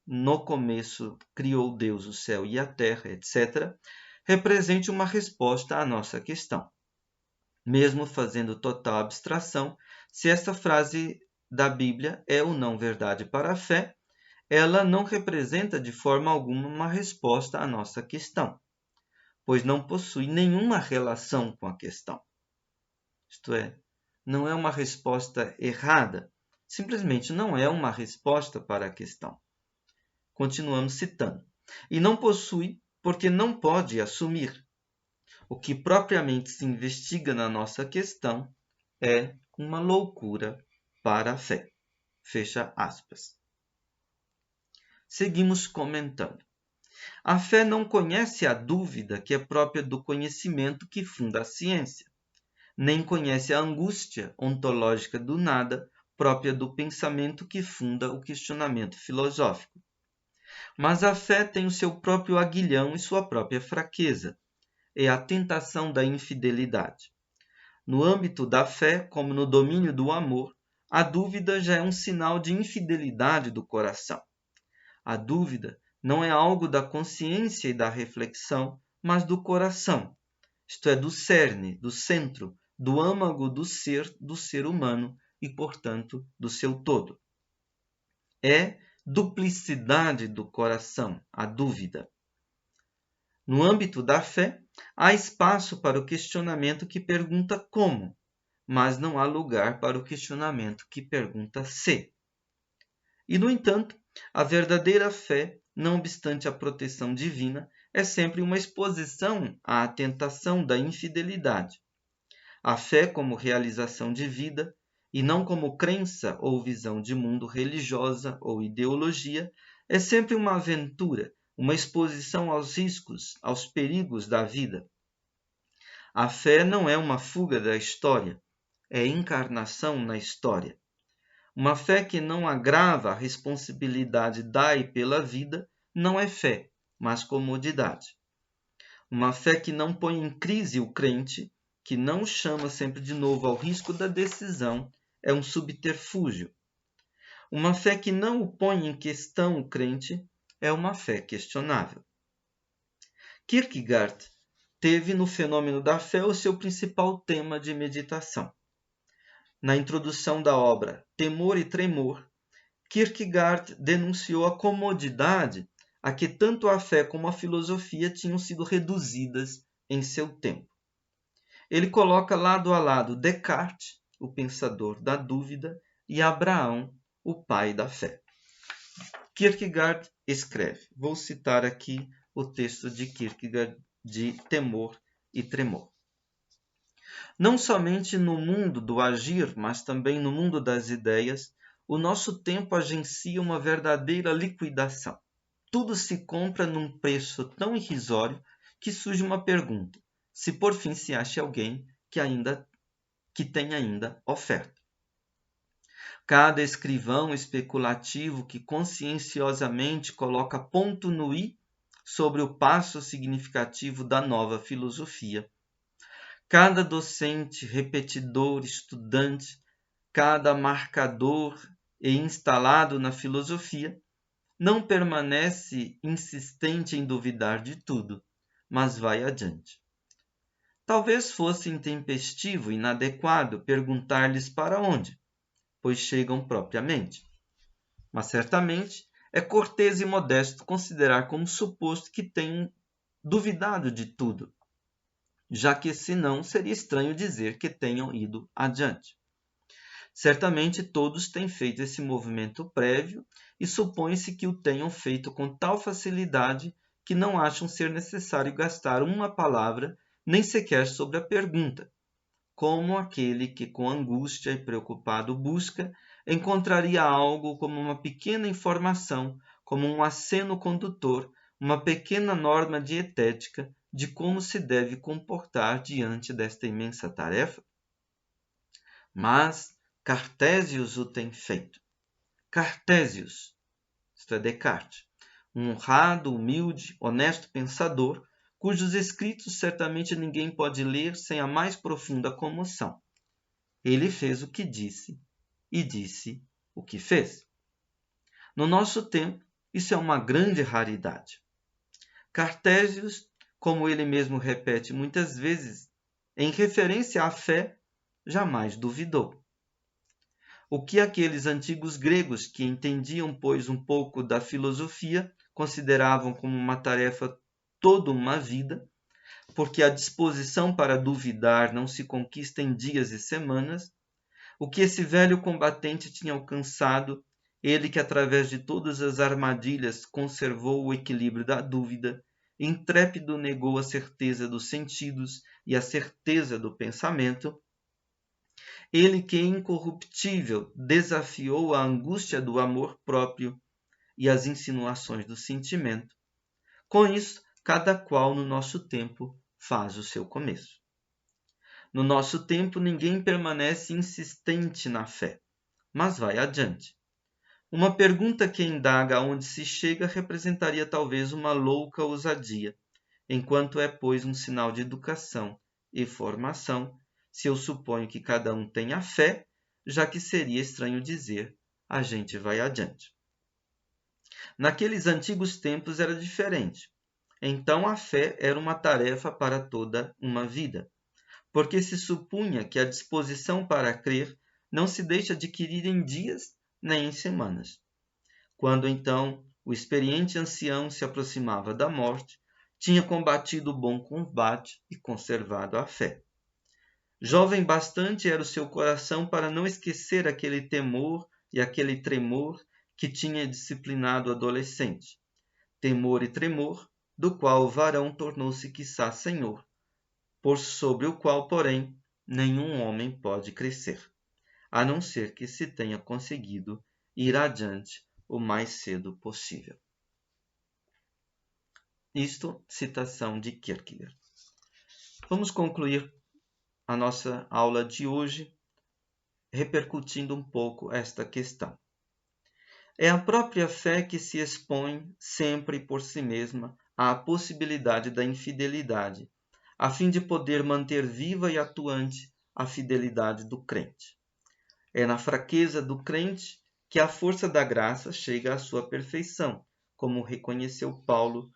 no começo criou Deus o céu e a terra, etc., represente uma resposta à nossa questão. Mesmo fazendo total abstração, se esta frase da Bíblia é ou não verdade para a fé, ela não representa de forma alguma uma resposta à nossa questão, pois não possui nenhuma relação com a questão. Isto é, não é uma resposta errada, simplesmente não é uma resposta para a questão. Continuamos citando. E não possui porque não pode assumir. O que propriamente se investiga na nossa questão é uma loucura para a fé. Fecha aspas. Seguimos comentando. A fé não conhece a dúvida que é própria do conhecimento que funda a ciência, nem conhece a angústia ontológica do nada, própria do pensamento que funda o questionamento filosófico. Mas a fé tem o seu próprio aguilhão e sua própria fraqueza. É a tentação da infidelidade. No âmbito da fé, como no domínio do amor, a dúvida já é um sinal de infidelidade do coração. A dúvida não é algo da consciência e da reflexão, mas do coração, isto é, do cerne, do centro, do âmago do ser humano e, portanto, do seu todo. É duplicidade do coração, a dúvida. No âmbito da fé, há espaço para o questionamento que pergunta como, mas não há lugar para o questionamento que pergunta se. E, no entanto, a verdadeira fé, não obstante a proteção divina, é sempre uma exposição à tentação da infidelidade. A fé como realização de vida, e não como crença ou visão de mundo religiosa ou ideologia, é sempre uma aventura, uma exposição aos riscos, aos perigos da vida. A fé não é uma fuga da história, é encarnação na história. Uma fé que não agrava a responsabilidade da e pela vida não é fé, mas comodidade. Uma fé que não põe em crise o crente, que não chama sempre de novo ao risco da decisão, é um subterfúgio. Uma fé que não o põe em questão o crente é uma fé questionável. Kierkegaard teve no fenômeno da fé o seu principal tema de meditação. Na introdução da obra Temor e Tremor, Kierkegaard denunciou a comodidade a que tanto a fé como a filosofia tinham sido reduzidas em seu tempo. Ele coloca lado a lado Descartes, o pensador da dúvida, e Abraão, o pai da fé. Kierkegaard escreve, vou citar aqui o texto de Kierkegaard de Temor e Tremor. Não somente no mundo do agir, mas também no mundo das ideias, o nosso tempo agencia uma verdadeira liquidação. Tudo se compra num preço tão irrisório que surge uma pergunta: se por fim se acha alguém que tem ainda oferta. Cada escrivão especulativo que conscienciosamente coloca ponto no i sobre o passo significativo da nova filosofia. Cada docente, repetidor, estudante, cada marcador e instalado na filosofia, não permanece insistente em duvidar de tudo, mas vai adiante. Talvez fosse intempestivo e inadequado perguntar-lhes para onde, pois chegam propriamente. Mas certamente é cortês e modesto considerar como suposto que tenham duvidado de tudo, já que senão seria estranho dizer que tenham ido adiante. Certamente todos têm feito esse movimento prévio e supõe-se que o tenham feito com tal facilidade que não acham ser necessário gastar uma palavra nem sequer sobre a pergunta, como aquele que com angústia e preocupado busca, encontraria algo como uma pequena informação, como um aceno condutor, uma pequena norma dietética de como se deve comportar diante desta imensa tarefa? Mas Cartésios o tem feito. Cartésios, isto é Descartes, um honrado, humilde, honesto pensador, cujos escritos certamente ninguém pode ler sem a mais profunda comoção. Ele fez o que disse e disse o que fez. No nosso tempo, isso é uma grande raridade. Cartésios, como ele mesmo repete muitas vezes, em referência à fé, jamais duvidou. O que aqueles antigos gregos que entendiam, pois, um pouco da filosofia, consideravam como uma tarefa toda uma vida, porque a disposição para duvidar não se conquista em dias e semanas, o que esse velho combatente tinha alcançado, ele que através de todas as armadilhas conservou o equilíbrio da dúvida, intrépido negou a certeza dos sentidos e a certeza do pensamento, ele que incorruptível desafiou a angústia do amor próprio e as insinuações do sentimento. Com isso, cada qual no nosso tempo faz o seu começo. No nosso tempo, ninguém permanece insistente na fé, mas vai adiante. Uma pergunta que indaga aonde se chega representaria talvez uma louca ousadia, enquanto é, pois, um sinal de educação e formação, se eu suponho que cada um tenha fé, já que seria estranho dizer a gente vai adiante. Naqueles antigos tempos era diferente. Então a fé era uma tarefa para toda uma vida, porque se supunha que a disposição para crer não se deixa adquirir em dias nem em semanas. Quando então o experiente ancião se aproximava da morte, tinha combatido o bom combate e conservado a fé. Jovem bastante era o seu coração para não esquecer aquele temor e aquele tremor que tinha disciplinado o adolescente. Temor e tremor, do qual o varão tornou-se quiçá senhor, por sobre o qual, porém, nenhum homem pode crescer, a não ser que se tenha conseguido ir adiante o mais cedo possível. Isto, citação de Kierkegaard. Vamos concluir a nossa aula de hoje repercutindo um pouco esta questão. É a própria fé que se expõe sempre por si mesma à possibilidade da infidelidade, a fim de poder manter viva e atuante a fidelidade do crente. É na fraqueza do crente que a força da graça chega à sua perfeição, como reconheceu Paulo,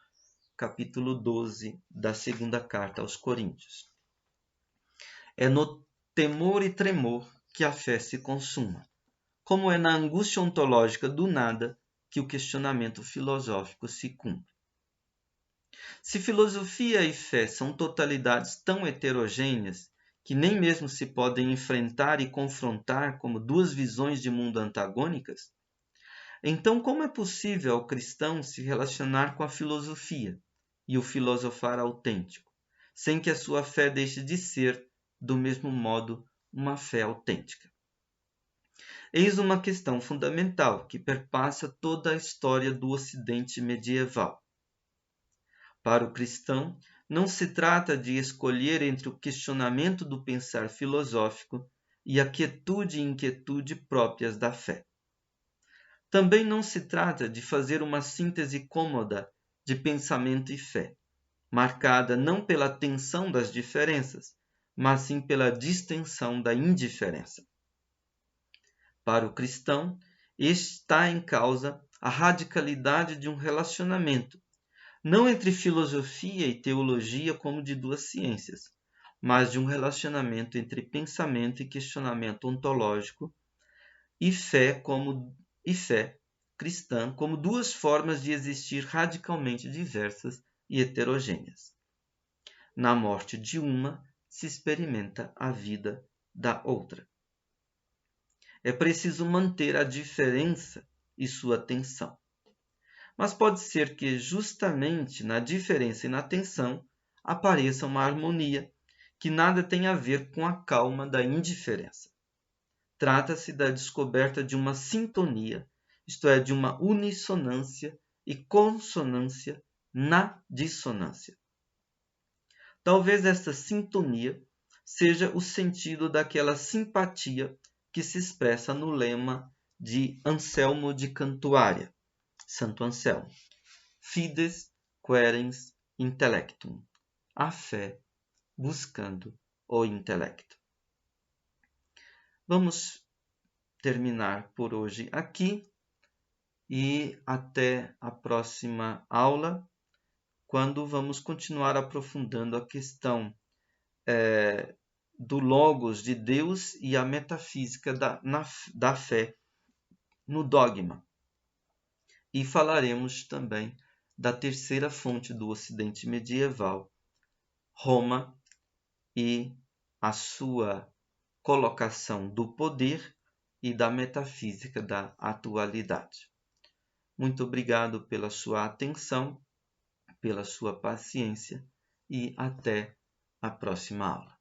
capítulo 12 da segunda carta aos Coríntios. É no temor e tremor que a fé se consuma, como é na angústia ontológica do nada que o questionamento filosófico se cumpre. Se filosofia e fé são totalidades tão heterogêneas que nem mesmo se podem enfrentar e confrontar como duas visões de mundo antagônicas, então como é possível ao cristão se relacionar com a filosofia e o filosofar autêntico, sem que a sua fé deixe de ser, do mesmo modo, uma fé autêntica? Eis uma questão fundamental que perpassa toda a história do Ocidente medieval. Para o cristão, não se trata de escolher entre o questionamento do pensar filosófico e a quietude e inquietude próprias da fé. Também não se trata de fazer uma síntese cômoda de pensamento e fé, marcada não pela tensão das diferenças, mas sim pela distensão da indiferença. Para o cristão, está em causa a radicalidade de um relacionamento, não entre filosofia e teologia como de duas ciências, mas de um relacionamento entre pensamento e questionamento ontológico e fé cristã como duas formas de existir radicalmente diversas e heterogêneas. Na morte de uma se experimenta a vida da outra. É preciso manter a diferença e sua tensão. Mas pode ser que justamente na diferença e na tensão apareça uma harmonia que nada tem a ver com a calma da indiferença. Trata-se da descoberta de uma sintonia, isto é, de uma unissonância e consonância na dissonância. Talvez esta sintonia seja o sentido daquela simpatia que se expressa no lema de Anselmo de Cantuária, Santo Anselmo: Fides querens intellectum, a fé buscando o intelecto. Vamos terminar por hoje aqui e até a próxima aula, quando vamos continuar aprofundando a questão do Logos de Deus e a metafísica da fé no dogma. E falaremos também da terceira fonte do Ocidente medieval, Roma, e a sua colocação do poder e da metafísica da atualidade. Muito obrigado pela sua atenção, pela sua paciência e até a próxima aula.